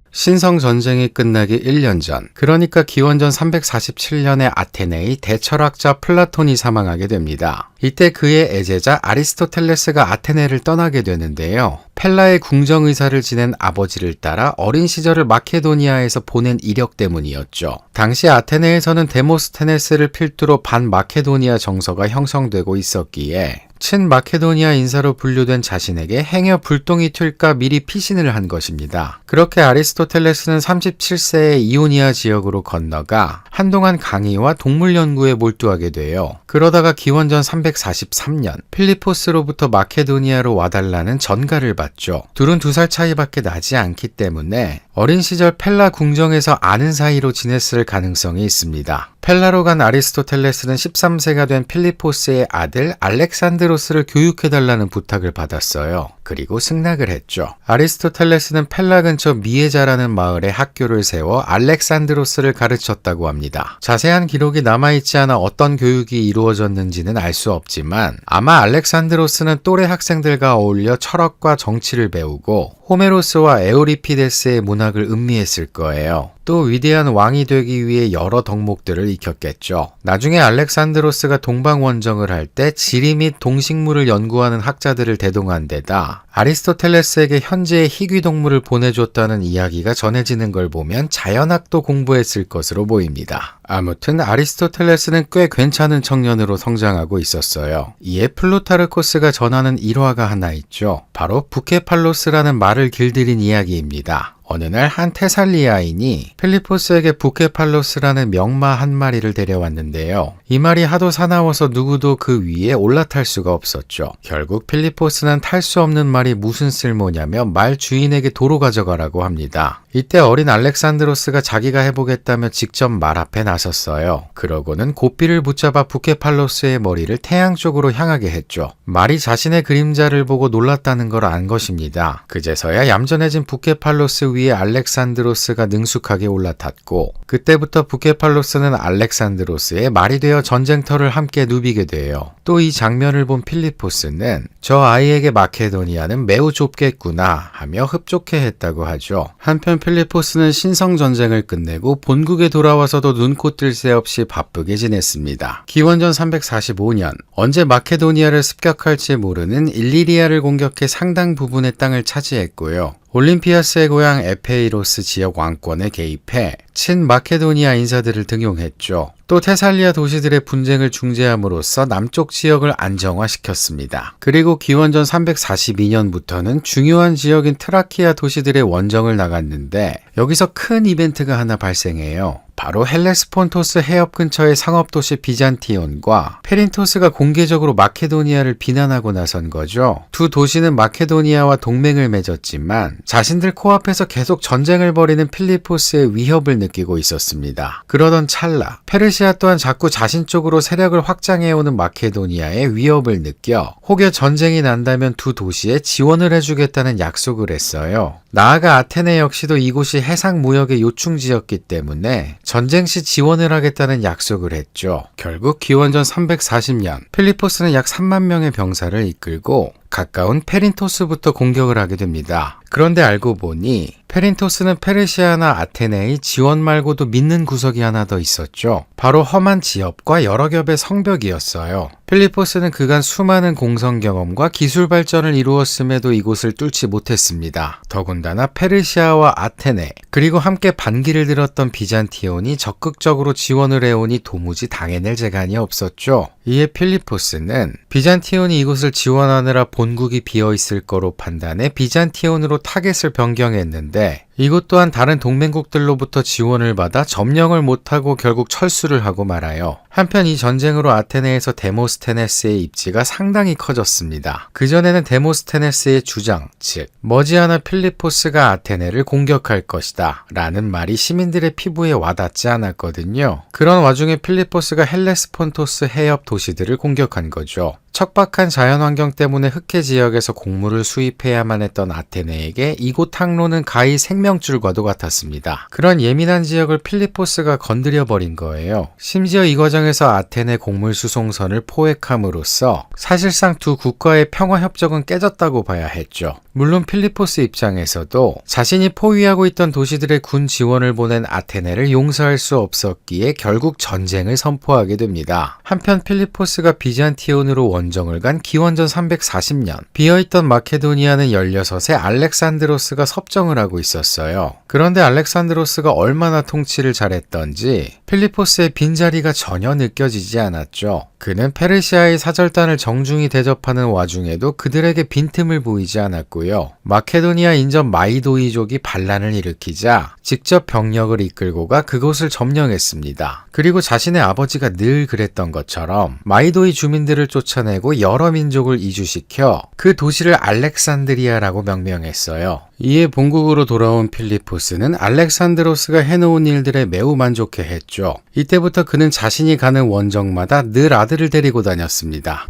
신성전쟁이 끝나기 1년 전, 그러니까 기원전 347년에 아테네의 대철학자 플라톤이 사망하게 됩니다. 이때 그의 애제자 아리스토텔레스가 아테네를 떠나게 되는데요. 펠라의 궁정의사를 지낸 아버지를 따라 어린 시절을 마케도니아에서 보낸 이력 때문이었죠. 당시 아테네에서는 데모스테네스를 필두로 반마케도니아 정서가 형성되고 있었기에 친마케도니아 인사로 분류된 자신에게 행여 불똥이 튈까 미리 피신을 한 것입니다. 그렇게 아리스토텔레스는 37세에 이오니아 지역으로 건너가 한동안 강의와 동물 연구에 몰두하게 돼요. 그러다가 기원전 343년 필리포스로부터 마케도니아로 와달라는 전가를 받죠. 둘은 2살 차이밖에 나지 않기 때문에 어린 시절 펠라 궁정에서 아는 사이로 지냈을 가능성이 있습니다. 펠라로 간 아리스토텔레스는 13세가 된 필리포스의 아들 알렉산드로스를 교육해달라는 부탁을 받았어요. 그리고 승낙을 했죠. 아리스토텔레스는 펠라 근처 미에자라는 마을에 학교를 세워 알렉산드로스를 가르쳤다고 합니다. 자세한 기록이 남아있지 않아 어떤 교육이 이루어졌는지는 알 수 없지만 아마 알렉산드로스는 또래 학생들과 어울려 철학과 정치를 배우고 호메로스와 에우리피데스의 문학을 음미했을 거예요. 또 위대한 왕이 되기 위해 여러 덕목들을 익혔겠죠. 나중에 알렉산드로스가 동방원정을 할 때 지리 및 동식물을 연구하는 학자들을 대동한 데다 아리스토텔레스에게 현재의 희귀동물을 보내줬다는 이야기가 전해지는 걸 보면 자연학도 공부했을 것으로 보입니다. 아무튼 아리스토텔레스는 꽤 괜찮은 청년으로 성장하고 있었어요. 이에 플루타르코스가 전하는 일화가 하나 있죠. 바로 부케팔로스라는 말을 길들인 이야기입니다. 어느 날 한 테살리아인이 필리포스에게 부케팔로스라는 명마 한 마리를 데려왔는데요. 이 말이 하도 사나워서 누구도 그 위에 올라탈 수가 없었죠. 결국 필리포스는 탈 수 없는 말이 무슨 쓸모냐며 말 주인에게 도로 가져가라고 합니다. 이때 어린 알렉산드로스가 자기가 해보겠다며 직접 말 앞에 나섰어요. 그러고는 고삐를 붙잡아 부케팔로스의 머리를 태양 쪽으로 향하게 했죠. 말이 자신의 그림자를 보고 놀랐다는 걸 안 것입니다. 그제서야 얌전해진 부케팔로스 위에 알렉산드로스가 능숙하게 올라탔고 그때부터 부케팔로스는 알렉산드로스의 말이 되어 전쟁터를 함께 누비게 돼요. 또 이 장면을 본 필리포스는 저 아이에게 마케도니아는 매우 좁겠구나 하며 흡족해 했다고 하죠. 한편 필리포스는 신성전쟁을 끝내고 본국에 돌아와서도 눈코 뜰 새 없이 바쁘게 지냈습니다. 기원전 345년 언제 마케도니아를 습격할지 모르는 일리리아를 공격해 상당 부분의 땅을 차지했고요. 올림피아스의 고향 에페이로스 지역 왕권에 개입해 친마케도니아 인사들을 등용했죠. 또 테살리아 도시들의 분쟁을 중재함으로써 남쪽 지역을 안정화시켰습니다. 그리고 기원전 342년부터는 중요한 지역인 트라키아 도시들의 원정을 나갔는데 여기서 큰 이벤트가 하나 발생해요. 바로 헬레스폰토스 해협 근처의 상업도시 비잔티온과 페린토스가 공개적으로 마케도니아를 비난하고 나선 거죠. 두 도시는 마케도니아와 동맹을 맺었지만 자신들 코앞에서 계속 전쟁을 벌이는 필리포스의 위협을 느끼고 있었습니다. 그러던 찰나 페르시아 또한 자꾸 자신 쪽으로 세력을 확장해오는 마케도니아의 위협을 느껴 혹여 전쟁이 난다면 두 도시에 지원을 해주겠다는 약속을 했어요. 나아가 아테네 역시도 이곳이 해상 무역의 요충지였기 때문에 전쟁 시 지원을 하겠다는 약속을 했죠. 결국 기원전 340년 필리포스는 약 3만 명의 병사를 이끌고 가까운 페린토스부터 공격을 하게 됩니다. 그런데 알고 보니 페린토스는 페르시아나 아테네의 지원 말고도 믿는 구석이 하나 더 있었죠. 바로 험한 지역과 여러 겹의 성벽이었어요. 필리포스는 그간 수많은 공성 경험과 기술 발전을 이루었음에도 이곳을 뚫지 못했습니다. 더군다나 페르시아와 아테네 그리고 함께 반기를 들었던 비잔티온이 적극적으로 지원을 해오니 도무지 당해낼 재간이 없었죠. 이에 필리포스는 비잔티온이 이곳을 지원하느라 본국이 비어있을 거로 판단해 비잔티온으로 타겟을 변경했는데 이곳 또한 다른 동맹국들로부터 지원을 받아 점령을 못하고 결국 철수를 하고 말아요. 한편 이 전쟁으로 아테네에서 데모스테네스의 입지가 상당히 커졌습니다. 그전에는 데모스테네스의 주장, 즉 머지않아 필리포스가 아테네를 공격할 것이다 라는 말이 시민들의 피부에 와닿지 않았거든요. 그런 와중에 필리포스가 헬레스폰토스 해협 도시들을 공격한 거죠. 척박한 자연환경 때문에 흑해 지역에서 곡물을 수입해야만 했던 아테네에게 이곳 항로는 가히 생명줄과도 같았습니다. 그런 예민한 지역을 필리포스가 건드려버린 거예요. 심지어 이 과정에서 아테네 곡물 수송선을 포획함으로써 사실상 두 국가의 평화협정은 깨졌다고 봐야 했죠. 물론 필리포스 입장에서도 자신이 포위하고 있던 도시들의 군 지원을 보낸 아테네를 용서할 수 없었기에 결국 전쟁을 선포하게 됩니다. 한편 필리포스가 비잔티온으로 원정을 간 기원전 340년 비어있던 마케도니아는 16세 알렉산드로스가 섭정을 하고 있었어요. 그런데 알렉산드로스가 얼마나 통치를 잘했던지 필리포스의 빈자리가 전혀 느껴지지 않았죠. 그는 페르시아의 사절단을 정중히 대접하는 와중에도 그들에게 빈틈을 보이지 않았고요. 마케도니아 인접 마이도이족이 반란을 일으키자 직접 병력을 이끌고 가 그곳을 점령했습니다. 그리고 자신의 아버지가 늘 그랬던 것처럼 마이도이 주민들을 쫓아내고 여러 민족을 이주시켜 그 도시를 알렉산드리아라고 명명했어요. 이에 본국으로 돌아온 필리포스는 알렉산드로스가 해놓은 일들에 매우 만족해했죠. 이때부터 그는 자신이 가는 원정마다 늘 아들을 데리고 다녔습니다.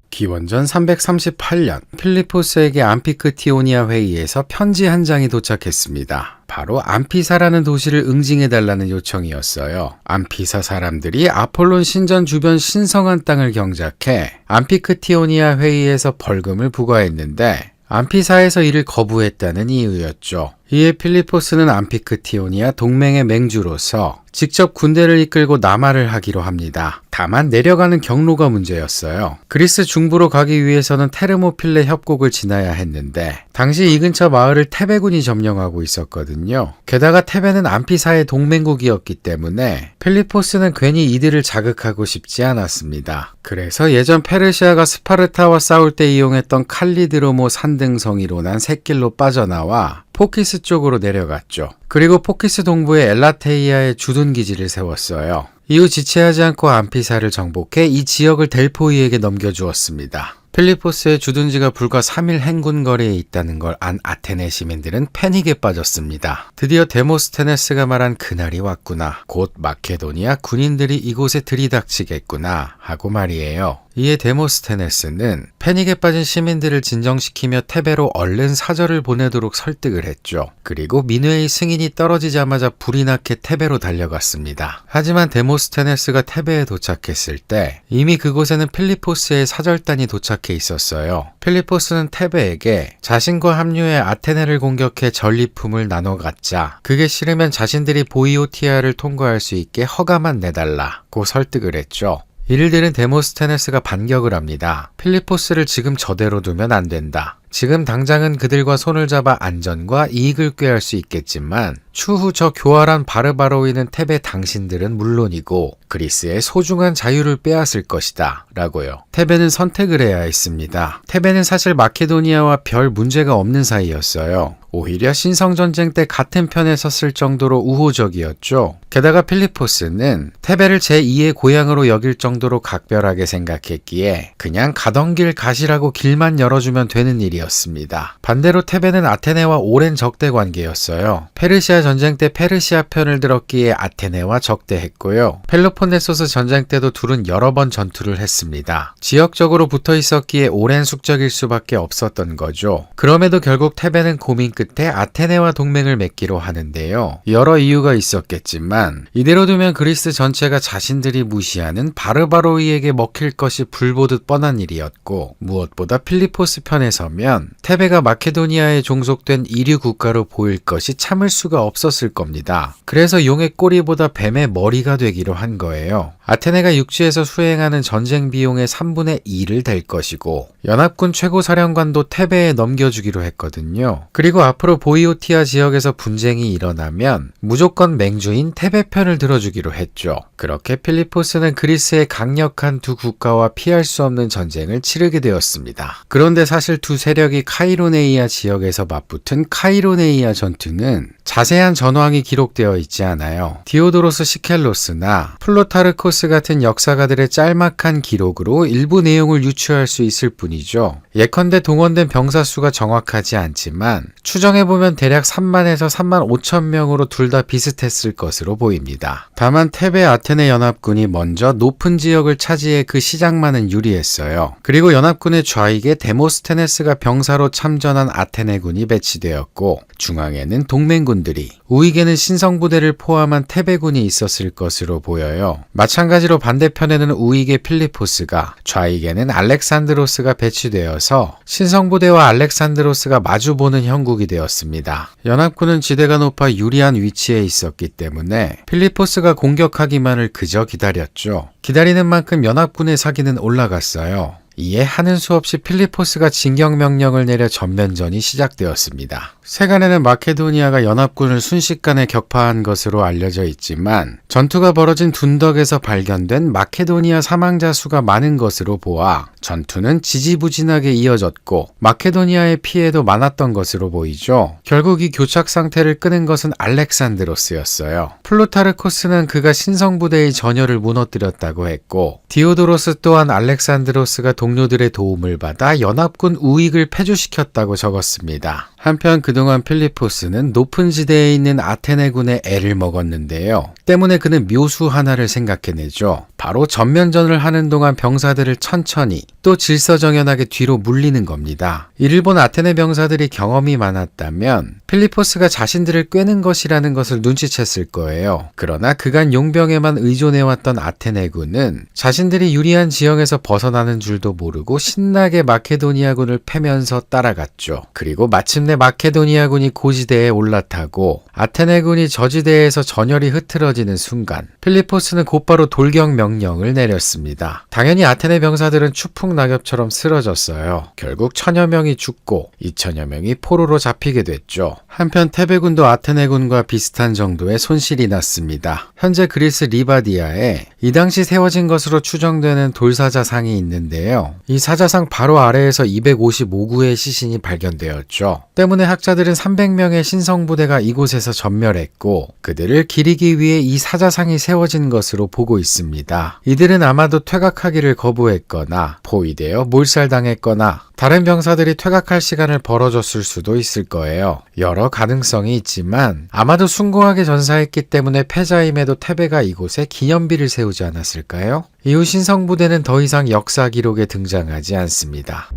기원전 338년 필리포스에게 암피크티오니아 회의에서 편지 한 장이 도착했습니다. 바로 암피사라는 도시를 응징해달라는 요청이었어요. 암피사 사람들이 아폴론 신전 주변 신성한 땅을 경작해 암피크티오니아 회의에서 벌금을 부과했는데 암피사에서 이를 거부했다는 이유였죠. 이에 필리포스는 암피크티오니아 동맹의 맹주로서 직접 군대를 이끌고 남하를 하기로 합니다. 다만 내려가는 경로가 문제였어요. 그리스 중부로 가기 위해서는 테르모필레 협곡을 지나야 했는데 당시 이 근처 마을을 테베군이 점령하고 있었거든요. 게다가 테베는 암피사의 동맹국이었기 때문에 필리포스는 괜히 이들을 자극하고 싶지 않았습니다. 그래서 예전 페르시아가 스파르타와 싸울 때 이용했던 칼리드로모 산등성이로 난 샛길로 빠져나와 포키스 쪽으로 내려갔죠. 그리고 포키스 동부의 엘라테이아에 주둔 기지를 세웠어요. 이후 지체하지 않고 암피사를 정복해 이 지역을 델포이에게 넘겨주었습니다. 필리포스의 주둔지가 불과 3일 행군 거리에 있다는 걸 안 아테네 시민들은 패닉에 빠졌습니다. 드디어 데모스테네스가 말한 그날이 왔구나. 곧 마케도니아 군인들이 이곳에 들이닥치겠구나 하고 말이에요. 이에 데모스테네스는 패닉에 빠진 시민들을 진정시키며 테베로 얼른 사절을 보내도록 설득을 했죠. 그리고 민회의 승인이 떨어지자마자 불이 나게 테베로 달려갔습니다. 하지만 데모스테네스가 테베에 도착했을 때 이미 그곳에는 필리포스의 사절단이 도착해 있었어요. 필리포스는 테베에게 자신과 합류해 아테네를 공격해 전리품을 나눠 갖자. 그게 싫으면 자신들이 보이오티아를 통과할 수 있게 허가만 내달라고 설득을 했죠. 이를 들은 데모스테네스가 반격을 합니다. 필리포스를 지금 저대로 두면 안 된다. 지금 당장은 그들과 손을 잡아 안전과 이익을 꾀할 수 있겠지만 추후 저 교활한 바르바로이는 테베 당신들은 물론이고 그리스의 소중한 자유를 빼앗을 것이다 라고요. 테베는 선택을 해야 했습니다. 테베는 사실 마케도니아와 별 문제가 없는 사이였어요. 오히려 신성전쟁 때 같은 편에 섰을 정도로 우호적이었죠. 게다가 필리포스는 테베를 제2의 고향으로 여길 정도로 각별하게 생각했기에 그냥 가던 길 가시라고 길만 열어주면 되는 일이었습니다. 반대로 테베는 아테네와 오랜 적대 관계였어요. 페르시아 전쟁 때 페르시아 편을 들었기에 아테네와 적대했고요. 펠로폰네소스 전쟁 때도 둘은 여러 번 전투를 했습니다. 지역적으로 붙어 있었기에 오랜 숙적일 수밖에 없었던 거죠. 그럼에도 결국 테베는 고민 끝에 아테네와 동맹을 맺기로 하는데요. 여러 이유가 있었겠지만 이대로 두면 그리스 전체가 자신들이 무시하는 바르바로이에게 먹힐 것이 불보듯 뻔한 일이었고 무엇보다 필리포스 편에 서면 테베가 마케도니아에 종속된 이류 국가로 보일 것이 참을 수가 없었을 겁니다. 그래서 용의 꼬리보다 뱀의 머리가 되기로 한 거예요. 아테네가 육지에서 수행하는 전쟁 비용의 3분의 2를 댈 것이고 연합군 최고사령관도 테베에 넘겨주기로 했거든요. 그리고 앞으로 보이오티아 지역에서 분쟁이 일어나면 무조건 맹주인 테베 편을 들어주기로 했죠. 그렇게 필리포스는 그리스의 강력한 두 국가와 피할 수 없는 전쟁을 치르게 되었습니다. 그런데 사실 두 세력이 카이로네이아 지역에서 맞붙은 카이로네이아 전투는 자세한 전황이 기록되어 있지 않아요. 디오도로스 시켈로스나 플루타르코스 같은 역사가들의 짤막한 기록으로 일부 내용을 유추할 수 있을 뿐이죠. 예컨대 동원된 병사 수가 정확하지 않지만 추정해보면 대략 3만에서 3만 5천 명으로 둘 다 비슷했을 것으로 보입니다. 다만 테베 아테네 연합군이 먼저 높은 지역을 차지해 그 시작만은 유리했어요. 그리고 연합군의 좌익에 데모스테네스가 병사로 참전한 아테네군이 배치되었고 중앙에는 동맹군들이 우익에는 신성부대를 포함한 테베군이 있었을 것으로 보여요. 마찬가지로 반대편에는 우익의 필리포스가 좌익에는 알렉산드로스가 배치되어서 신성부대와 알렉산드로스가 마주보는 형국이 되었습니다. 연합군은 지대가 높아 유리한 위치에 있었기 때문에 필리포스가 공격하기만을 그저 기다렸죠. 기다리는 만큼 연합군의 사기는 올라갔어요. 이에 하는 수 없이 필리포스가 진격명령을 내려 전면전이 시작되었습니다. 세간에는 마케도니아가 연합군을 순식간에 격파한 것으로 알려져 있지만 전투가 벌어진 둔덕에서 발견된 마케도니아 사망자 수가 많은 것으로 보아 전투는 지지부진하게 이어졌고 마케도니아의 피해도 많았던 것으로 보이죠. 결국 이 교착 상태를 끄는 것은 알렉산드로스였어요. 플루타르코스는 그가 신성부대의 전열을 무너뜨렸다고 했고 디오도로스 또한 알렉산드로스가 동료들의 도움을 받아 연합군 우익을 패주시켰다고 적었습니다. 한편 그동안 필리포스는 높은 지대에 있는 아테네군의 애를 먹었는데요. 때문에 그는 묘수 하나를 생각해내죠. 바로 전면전을 하는 동안 병사들을 천천히 또 질서정연하게 뒤로 물리는 겁니다. 이를 본 아테네 병사들이 경험이 많았다면 필리포스가 자신들을 꿰는 것이라는 것을 눈치챘을 거예요. 그러나 그간 용병에만 의존해왔던 아테네군은 자신들이 유리한 지형에서 벗어나는 줄도 모르고 신나게 마케도니아군을 패면서 따라갔죠. 그리고 마침내 마케도니아군이 고지대에 올라타고 아테네군이 저지대에서 전열이 흐트러지는 순간 필리포스는 곧바로 돌격 명령을 내렸습니다. 당연히 아테네 병사들은 추풍낙엽처럼 쓰러졌어요. 결국 1000여 명이 죽고 2000여 명이 포로로 잡히게 됐죠. 한편 테베군도 아테네군과 비슷한 정도의 손실이 났습니다. 현재 그리스 리바디아에 이 당시 세워진 것으로 추정되는 돌사자상이 있는데요. 이 사자상 바로 아래에서 255구의 시신이 발견되었죠. 때문에 학자들은 300명의 신성부대가 이곳에서 전멸했고 그들을 기리기 위해 이 사자상이 세워진 것으로 보고 있습니다. 이들은 아마도 퇴각하기를 거부했거나 포위되어 몰살당했거나 다른 병사들이 퇴각할 시간을 벌어줬을 수도 있을 거예요. 여러 가능성이 있지만 아마도 숭고하게 전사했기 때문에 패자임에도 테베가 이곳에 기념비를 세우지 않았을까요? 이후 신성부대는 더 이상 역사 기록에 등장하지 않습니다.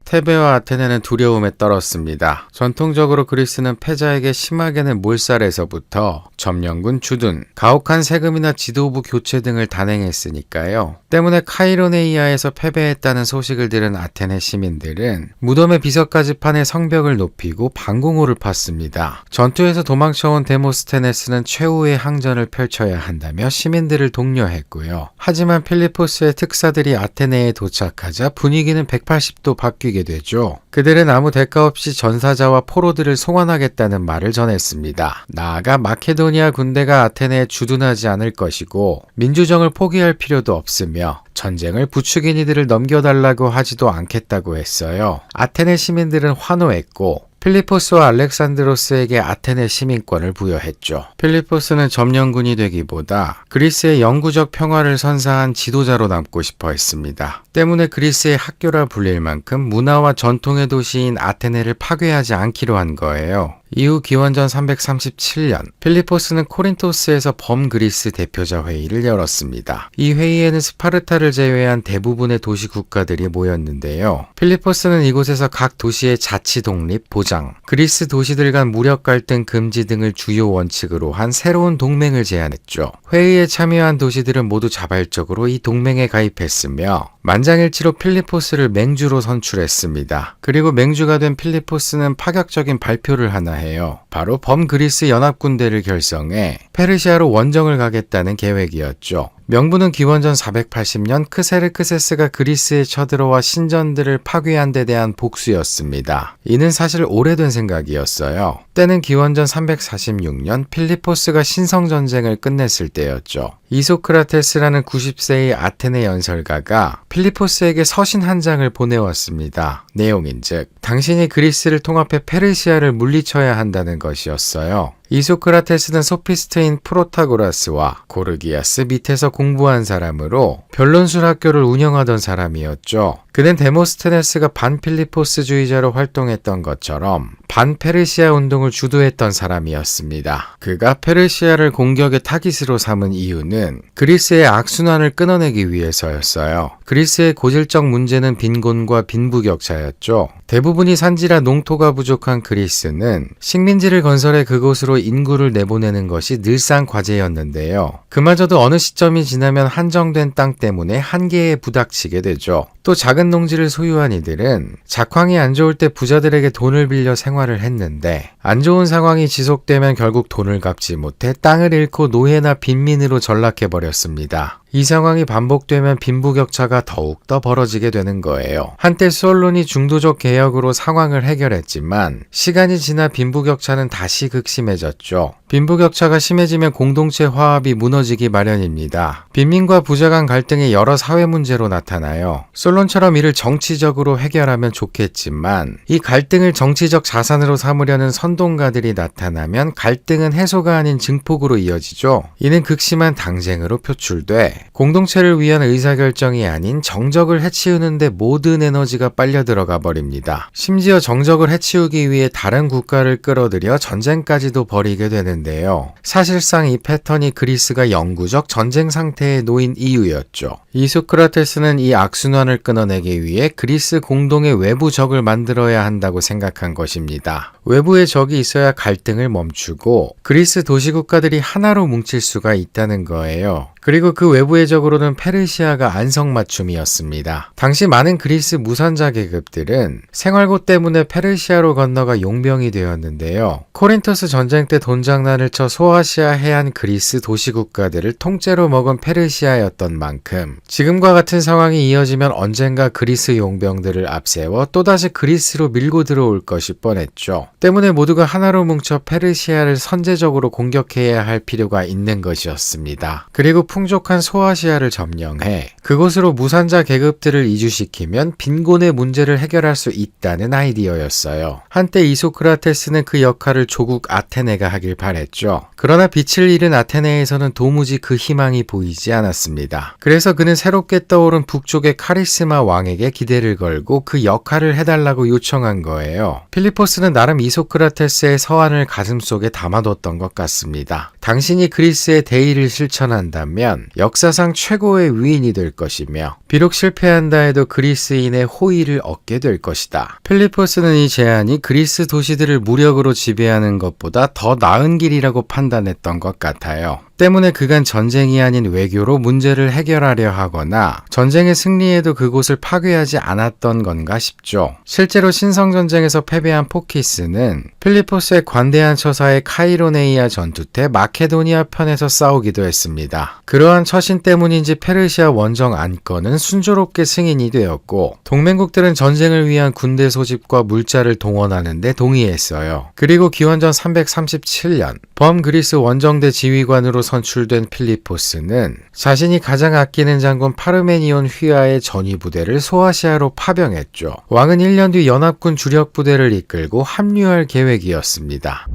테베와 아테네는 두려움에 떨었습니다. 전통적으로 그리스는 패자에게 심하게는 몰살에서부터 점령군 주둔, 가혹한 세금이나 지도부 교체 등을 단행했으니까요. 때문에 카이로네이아에서 패배했다는 소식을 들은 아테네 시민들은 무덤에 비석까지 파내 성벽을 높이고 방공호를 팠습니다. 전투에서 도망쳐온 데모스테네스는 최후의 항전을 펼쳐야 한다며 시민들을 독려했고요. 하지만 필리포스의 특사들이 아테네에 도착하자 분위기는 180도 바뀌게 되죠. 그들은 아무 대가 없이 전사자와 포로들을 송환하겠다는 말을 전했습니다. 나아가 마케도니아 군대가 아테네에 주둔하지 않을 것이고 민주정을 포기할 필요도 없으며 전쟁을 부추긴 이들을 넘겨달라고 하지도 않겠다고 했어요. 아테네 시민들은 환호했고 필리포스와 알렉산드로스에게 아테네 시민권을 부여했죠. 필리포스는 점령군이 되기보다 그리스의 영구적 평화를 선사한 지도자로 남고 싶어 했습니다. 때문에 그리스의 학교라 불릴 만큼 문화와 전통의 도시인 아테네를 파괴하지 않기로 한 거예요. 이후 기원전 337년 필리포스는 코린토스에서 범그리스 대표자 회의를 열었습니다. 이 회의에는 스파르타를 제외한 대부분의 도시 국가들이 모였는데요. 필리포스는 이곳에서 각 도시의 자치 독립 보장, 그리스 도시들 간 무력 갈등 금지 등을 주요 원칙으로 한 새로운 동맹을 제안했죠. 회의에 참여한 도시들은 모두 자발적으로 이 동맹에 가입했으며 만장일치로 필리포스를 맹주로 선출했습니다. 그리고 맹주가 된 필리포스는 파격적인 발표를 하나 해요. 바로 범그리스 연합군대를 결성해 페르시아로 원정을 가겠다는 계획이었죠. 명분은 기원전 480년 크세르크세스가 그리스에 쳐들어와 신전들을 파괴한 데 대한 복수였습니다. 이는 사실 오래된 생각이었어요. 때는 기원전 346년 필리포스가 신성전쟁을 끝냈을 때였죠. 이소크라테스라는 90세의 아테네 연설가가 필리포스에게 서신 한 장을 보내왔습니다. 내용인즉 당신이 그리스를 통합해 페르시아를 물리쳐야 한다는 것이었어요. 이소크라테스는 소피스트인 프로타고라스와 고르기아스 밑에서 공부한 사람으로 변론술 학교를 운영하던 사람이었죠. 그는 데모스테네스가 반필리포스주의자로 활동했던 것처럼 반페르시아 운동을 주도했던 사람이었습니다. 그가 페르시아를 공격의 타깃으로 삼은 이유는 그리스의 악순환을 끊어내기 위해서였어요. 그리스의 고질적 문제는 빈곤과 빈부격차였죠. 대부분이 산지라 농토가 부족한 그리스는 식민지를 건설해 그곳으로 인구를 내보내는 것이 늘상 과제였는데요. 그마저도 어느 시점이 지나면 한정된 땅 때문에 한계에 부닥치게 되죠. 또 작은 농지를 소유한 이들은 작황이 안 좋을 때 부자들에게 돈을 빌려 생활을 했는데 안 좋은 상황이 지속되면 결국 돈을 갚지 못해 땅을 잃고 노예나 빈민으로 전락해버렸습니다. 이 상황이 반복되면 빈부격차가 더욱더 벌어지게 되는 거예요. 한때 솔론이 중도적 개혁으로 상황을 해결했지만 시간이 지나 빈부격차는 다시 극심해졌죠. 빈부격차가 심해지면 공동체 화합이 무너지기 마련입니다. 빈민과 부자 간 갈등이 여러 사회 문제로 나타나요. 솔론처럼 이를 정치적으로 해결하면 좋겠지만 이 갈등을 정치적 자산으로 삼으려는 선동가들이 나타나면 갈등은 해소가 아닌 증폭으로 이어지죠. 이는 극심한 당쟁으로 표출돼 공동체를 위한 의사결정이 아닌 정적을 해치우는 데 모든 에너지가 빨려 들어가 버립니다. 심지어 정적을 해치우기 위해 다른 국가를 끌어들여 전쟁까지도 벌이게 되는데요. 사실상 이 패턴이 그리스가 영구적 전쟁 상태에 놓인 이유였죠. 이소크라테스는 이 악순환을 끊어내기 위해 그리스 공동의 외부 적을 만들어야 한다고 생각한 것입니다. 외부의 적이 있어야 갈등을 멈추고 그리스 도시국가들이 하나로 뭉칠 수가 있다는 거예요. 그리고 그 외부의 적으로는 페르시아가 안성맞춤이었습니다. 당시 많은 그리스 무산자 계급들은 생활고 때문에 페르시아로 건너가 용병이 되었는데요. 코린토스 전쟁 때 돈장난을 쳐 소아시아 해안 그리스 도시국가들을 통째로 먹은 페르시아였던 만큼 지금과 같은 상황이 이어지면 언젠가 그리스 용병들을 앞세워 또다시 그리스로 밀고 들어올 것이 뻔했죠. 때문에 모두가 하나로 뭉쳐 페르시아를 선제적으로 공격해야 할 필요가 있는 것이었습니다. 그리고 풍족한 소아시아를 점령해 그곳으로 무산자 계급들을 이주시키면 빈곤의 문제를 해결할 수 있다는 아이디어였어요. 한때 이소크라테스는 그 역할을 조국 아테네가 하길 바랬죠. 그러나 빛을 잃은 아테네에서는 도무지 그 희망이 보이지 않았습니다. 그래서 그는 새롭게 떠오른 북쪽의 카리스마 왕에게 기대를 걸고 그 역할을 해달라고 요청한 거예요. 필리포스는 나름 이소크라테스의 서한을 가슴속에 담아뒀던 것 같습니다. 당신이 그리스의 대의를 실천한다면 따르면 역사상 최고의 위인이 될 것이며 비록 실패한다 해도 그리스인의 호의를 얻게 될 것이다. 필리포스는 이 제안이 그리스 도시들을 무력으로 지배하는 것보다 더 나은 길이라고 판단했던 것 같아요. 때문에 그간 전쟁이 아닌 외교로 문제를 해결하려 하거나 전쟁에 승리해도 그곳을 파괴하지 않았던 건가 싶죠. 실제로 신성전쟁에서 패배한 포키스는 필리포스의 관대한 처사의 카이로네이아 전투 때 마케도니아 편에서 싸우기도 했습니다. 그러한 처신 때문인지 페르시아 원정 안건은 순조롭게 승인이 되었고 동맹국들은 전쟁을 위한 군대 소집과 물자를 동원하는 데 동의했어요. 그리고 기원전 337년 범그리스 원정대 지휘관으로 선출된 필리포스는 자신이 가장 아끼는 장군 파르메니온 휘하의 전위부대를 소아시아로 파병했죠. 왕은 1년 뒤 연합군 주력 부대를 이끌고 합류할 계획이었습니다.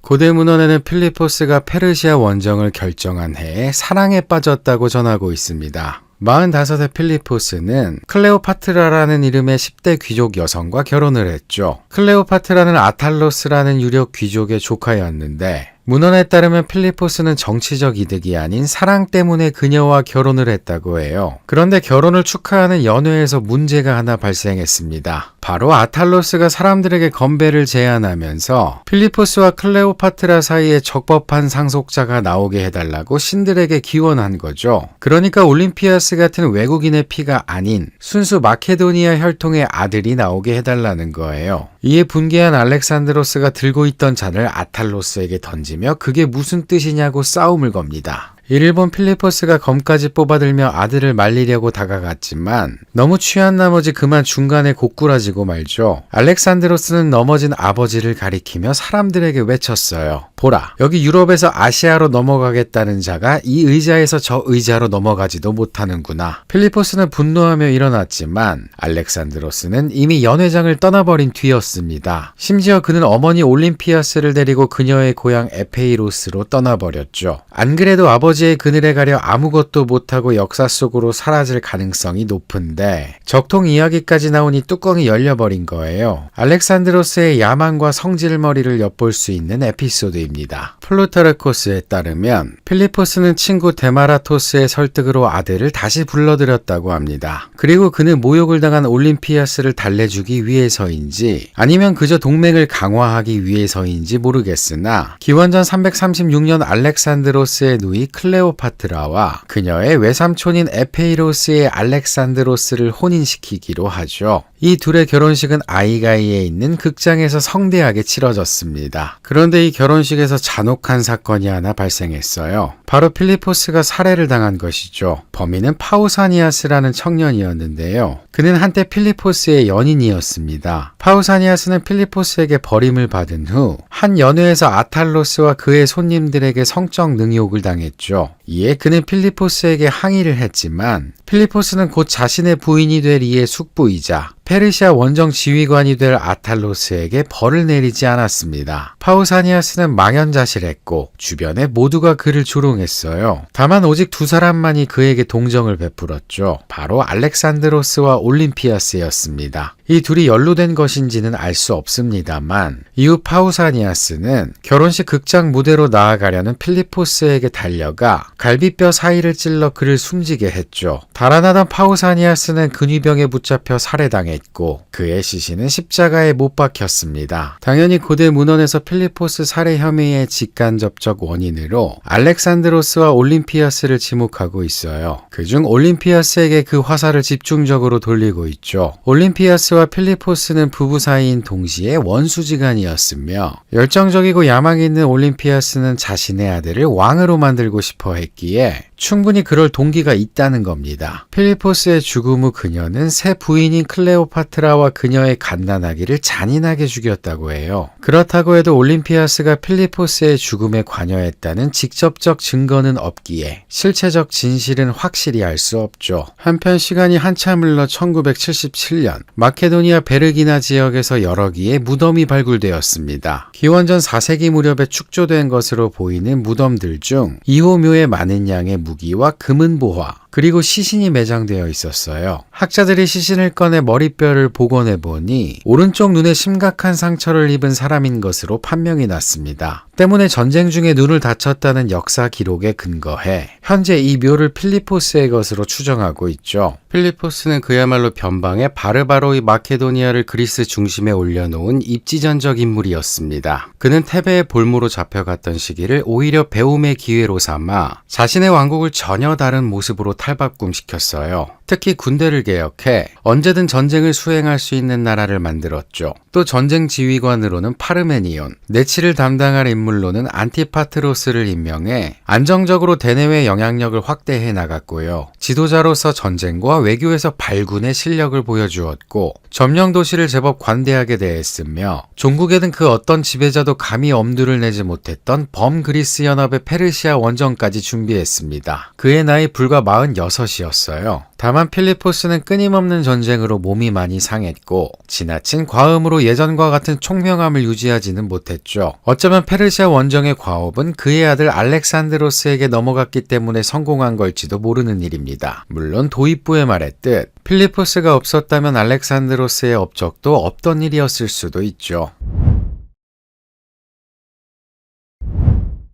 고대 문헌에는 필리포스가 페르시아 원정을 결정한 해에 사랑에 빠졌다고 전하고 있습니다. 45세 필리포스는 클레오파트라라는 이름의 10대 귀족 여성과 결혼을 했죠. 클레오파트라는 아탈로스라는 유력 귀족의 조카였는데 문헌에 따르면 필리포스는 정치적 이득이 아닌 사랑 때문에 그녀와 결혼을 했다고 해요. 그런데 결혼을 축하하는 연회에서 문제가 하나 발생했습니다. 바로 아탈로스가 사람들에게 건배를 제안하면서 필리포스와 클레오파트라 사이에 적법한 상속자가 나오게 해달라고 신들에게 기원한 거죠. 그러니까 올림피아스 같은 외국인의 피가 아닌 순수 마케도니아 혈통의 아들이 나오게 해달라는 거예요. 이에 분개한 알렉산드로스가 들고 있던 잔을 아탈로스에게 던지며 그게 무슨 뜻이냐고 싸움을 겁니다. 이를 본 필리포스가 검까지 뽑아들며 아들을 말리려고 다가갔지만 너무 취한 나머지 그만 중간에 고꾸라지고 말죠. 알렉산드로스는 넘어진 아버지를 가리키며 사람들에게 외쳤어요. 보라, 여기 유럽에서 아시아로 넘어가겠다는 자가 이 의자에서 저 의자로 넘어가지도 못하는구나. 필리포스는 분노하며 일어났지만 알렉산드로스는 이미 연회장을 떠나버린 뒤였습니다. 심지어 그는 어머니 올림피아스를 데리고 그녀의 고향 에페이로스로 떠나버렸죠. 안 그래도 아버지의 그늘에 가려 아무것도 못하고 역사 속으로 사라질 가능성이 높은데 적통 이야기까지 나오니 뚜껑이 열려버린 거예요. 알렉산드로스의 야망과 성질머리를 엿볼 수 있는 에피소드입니다. 플루타르코스에 따르면 필리포스는 친구 데마라토스의 설득으로 아들을 다시 불러들였다고 합니다. 그리고 그는 모욕을 당한 올림피아스를 달래주기 위해서인지 아니면 그저 동맹을 강화하기 위해서인지 모르겠으나 기원전 336년 알렉산드로스의 누이 클레오파트라와 그녀의 외삼촌인 에페이로스의 알렉산드로스를 혼인시키기로 하죠. 이 둘의 결혼식은 아이가이에 있는 극장에서 성대하게 치러졌습니다. 그런데 이 결혼식에서 잔혹한 사건이 하나 발생했어요. 바로 필리포스가 살해를 당한 것이죠. 범인은 파우사니아스라는 청년이었는데요. 그는 한때 필리포스의 연인이었습니다. 파우사니아스는 필리포스에게 버림을 받은 후 한 연회에서 아탈로스와 그의 손님들에게 성적 능욕을 당했죠. 이에 그는 필리포스에게 항의를 했지만 필리포스는 곧 자신의 부인이 될 이의 숙부이자 페르시아 원정 지휘관이 될 아탈로스에게 벌을 내리지 않았습니다. 파우사니아스는 망연자실했고 주변에 모두가 그를 조롱했어요. 다만 오직 두 사람만이 그에게 동정을 베풀었죠. 바로 알렉산드로스와 올림피아스였습니다. 이 둘이 연루된 것인지는 알 수 없습니다만 이후 파우사니아스는 결혼식 극장 무대로 나아가려는 필리포스에게 달려가 갈비뼈 사이를 찔러 그를 숨지게 했죠. 달아나던 파우사니아스는 근위병에 붙잡혀 살해당했고 그의 시신은 십자가에 못 박혔습니다. 당연히 고대 문헌에서 필리포스 살해 혐의의 직간접적 원인으로 알렉산드로스와 올림피아스를 지목하고 있어요. 그중 올림피아스에게 그 화살을 집중적으로 돌리고 있죠. 올림피아스와 필리포스는 부부 사이인 동시에 원수지간이었으며 열정적이고 야망 있는 올림피아스는 자신의 아들을 왕으로 만들고 싶어 했기에 충분히 그럴 동기가 있다는 겁니다. 필리포스의 죽음 후 그녀는 새 부인인 클레오파트라와 그녀의 갓난아기를 잔인하게 죽였다고 해요. 그렇다고 해도 올림피아스가 필리포스의 죽음에 관여했다는 직접적 증거는 없기에 실체적 진실은 확실히 알 수 없죠. 한편 시간이 한참 흘러 1977년 마케도니아 베르기나 지역에서 여러 기의 무덤이 발굴되었습니다. 기원전 4세기 무렵에 축조된 것으로 보이는 무덤들 중 이호묘의 많은 양의 무기와 금은보화, 그리고 시신이 매장되어 있었어요. 학자들이 시신을 꺼내 머리뼈를 복원해 보니 오른쪽 눈에 심각한 상처를 입은 사람인 것으로 판명이 났습니다. 때문에 전쟁 중에 눈을 다쳤다는 역사 기록에 근거해 현재 이 묘를 필리포스의 것으로 추정하고 있죠. 필리포스는 그야말로 변방의 바르바로이 마케도니아를 그리스 중심에 올려놓은 입지전적 인물이었습니다. 그는 테베의 볼모로 잡혀갔던 시기를 오히려 배움의 기회로 삼아 자신의 왕국을 전혀 다른 모습으로 탈바꿈시켰어요. 특히 군대를 개혁해 언제든 전쟁을 수행할 수 있는 나라를 만들었죠. 또 전쟁 지휘관으로는 파르메니온, 내치를 담당할 인물로는 안티파트로스를 임명해 안정적으로 대내외 영향력을 확대해 나갔고요. 지도자로서 전쟁과 외교에서 발군의 실력을 보여주었고 점령 도시를 제법 관대하게 대했으며 종국에는 그 어떤 지배자도 감히 엄두를 내지 못했던 범그리스 연합의 페르시아 원정까지 준비했습니다. 그의 나이 불과 46이었어요. 다만 필리포스는 끊임없는 전쟁으로 몸이 많이 상했고 지나친 과음으로 예전과 같은 총명함을 유지하지는 못했죠. 어쩌면 페르시아 원정의 과업은 그의 아들 알렉산드로스에게 넘어갔기 때문에 성공한 걸지도 모르는 일입니다. 물론 도입부에 말했듯 필리포스가 없었다면 알렉산드로스의 업적도 없던 일이었을 수도 있죠.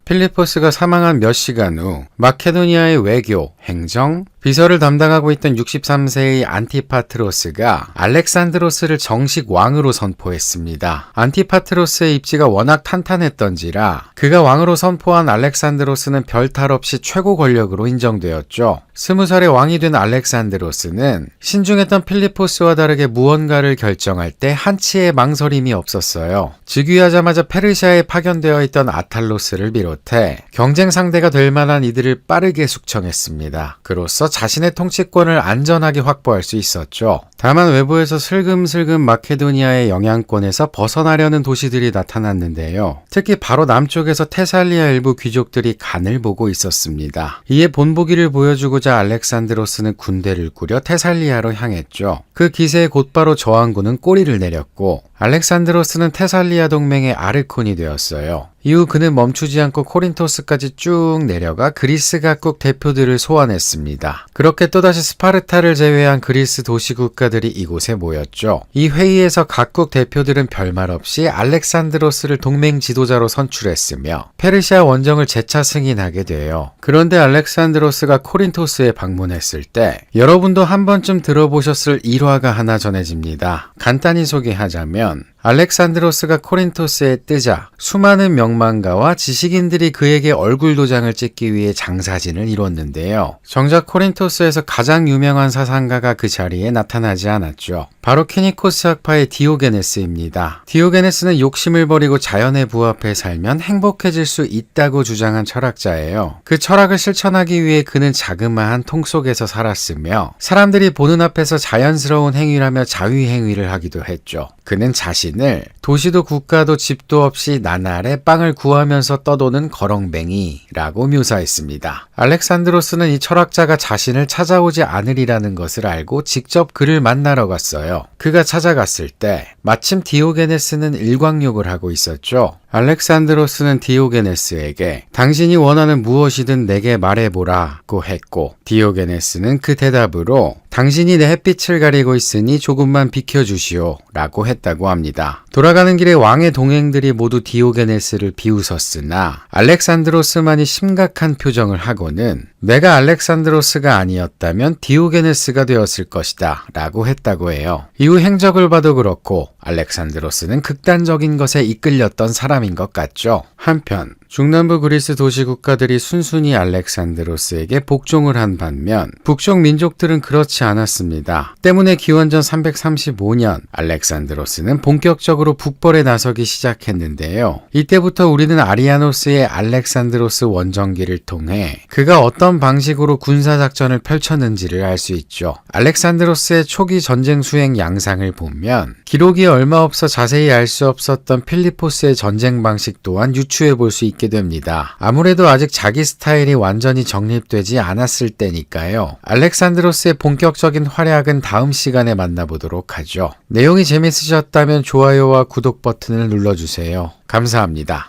필리포스가 사망한 몇 시간 후 마케도니아의 외교, 행정, 비서를 담당하고 있던 63세의 안티파트로스가 알렉산드로스를 정식 왕으로 선포했습니다. 안티파트로스의 입지가 워낙 탄탄했던지라 그가 왕으로 선포한 알렉산드로스는 별탈 없이 최고 권력으로 인정되었죠. 20살의 왕이 된 알렉산드로스는 신중했던 필리포스와 다르게 무언가를 결정할 때 한치의 망설임이 없었어요. 즉위하자마자 페르시아에 파견되어 있던 아탈로스를 비롯해 경쟁 상대가 될 만한 이들을 빠르게 숙청했습니다. 그로써 자신의 통치권을 안전하게 확보할 수 있었죠. 다만 외부에서 슬금슬금 마케도니아의 영향권에서 벗어나려는 도시들이 나타났는데요. 특히 바로 남쪽에서 테살리아 일부 귀족들이 간을 보고 있었습니다. 이에 본보기를 보여주고자 알렉산드로스는 군대를 꾸려 테살리아로 향했죠. 그 기세에 곧바로 저항군은 꼬리를 내렸고 알렉산드로스는 테살리아 동맹의 아르콘이 되었어요. 이후 그는 멈추지 않고 코린토스까지 쭉 내려가 그리스 각국 대표들을 소환했습니다. 그렇게 또다시 스파르타를 제외한 그리스 도시 국가들이 이곳에 모였죠. 이 회의에서 각국 대표들은 별말 없이 알렉산드로스를 동맹 지도자로 선출했으며 페르시아 원정을 재차 승인하게 돼요. 그런데 알렉산드로스가 코린토스에 방문했을 때 여러분도 한 번쯤 들어보셨을 일화가 하나 전해집니다. 간단히 소개하자면 알렉산드로스가 코린토스에 뜨자 수많은 명망가와 지식인들이 그에게 얼굴 도장을 찍기 위해 장사진을 이뤘는데요. 정작 코린토스에서 가장 유명한 사상가가 그 자리에 나타나지 않았죠. 바로 키니코스 학파의 디오게네스입니다. 디오게네스는 욕심을 버리고 자연에 부합해 살면 행복해질 수 있다고 주장한 철학자예요. 그 철학을 실천하기 위해 그는 자그마한 통 속에서 살았으며 사람들이 보는 앞에서 자연스러운 행위라며 자위행위를 하기도 했죠. 그는 자신을 도시도 국가도 집도 없이 나날에 빵을 구하면서 떠도는 거렁뱅이라고 묘사했습니다. 알렉산드로스는 이 철학자가 자신을 찾아오지 않으리라는 것을 알고 직접 그를 만나러 갔어요. 그가 찾아갔을 때 마침 디오게네스는 일광욕을 하고 있었죠. 알렉산드로스는 디오게네스에게 당신이 원하는 무엇이든 내게 말해보라고 했고 디오게네스는 그 대답으로 당신이 내 햇빛을 가리고 있으니 조금만 비켜주시오 라고 했다고 합니다. 돌아가는 길에 왕의 동행들이 모두 디오게네스를 비웃었으나 알렉산드로스만이 심각한 표정을 하고는 내가 알렉산드로스가 아니었다면 디오게네스가 되었을 것이다 라고 했다고 해요. 이후 행적을 봐도 그렇고 알렉산드로스는 극단적인 것에 이끌렸던 사람인 것 같죠. 한편 중남부 그리스 도시 국가들이 순순히 알렉산드로스에게 복종을 한 반면 북쪽 민족들은 그렇지 않았습니다. 때문에 기원전 335년 알렉산드로스는 본격적으로 북벌에 나서기 시작했는데요. 이때부터 우리는 아리아노스의 알렉산드로스 원정기를 통해 그가 어떤 방식으로 군사작전을 펼쳤는지를 알 수 있죠. 알렉산드로스의 초기 전쟁 수행 양상을 보면 기록이 얼마 없어 자세히 알 수 없었던 필리포스의 전쟁 방식 또한 유추해 볼 수 있게 됩니다. 아무래도 아직 자기 스타일이 완전히 정립되지 않았을 때니까요. 알렉산드로스의 본격적인 활약은 다음 시간에 만나보도록 하죠. 내용이 재밌으셨다면 좋아요와 구독 버튼을 눌러주세요. 감사합니다.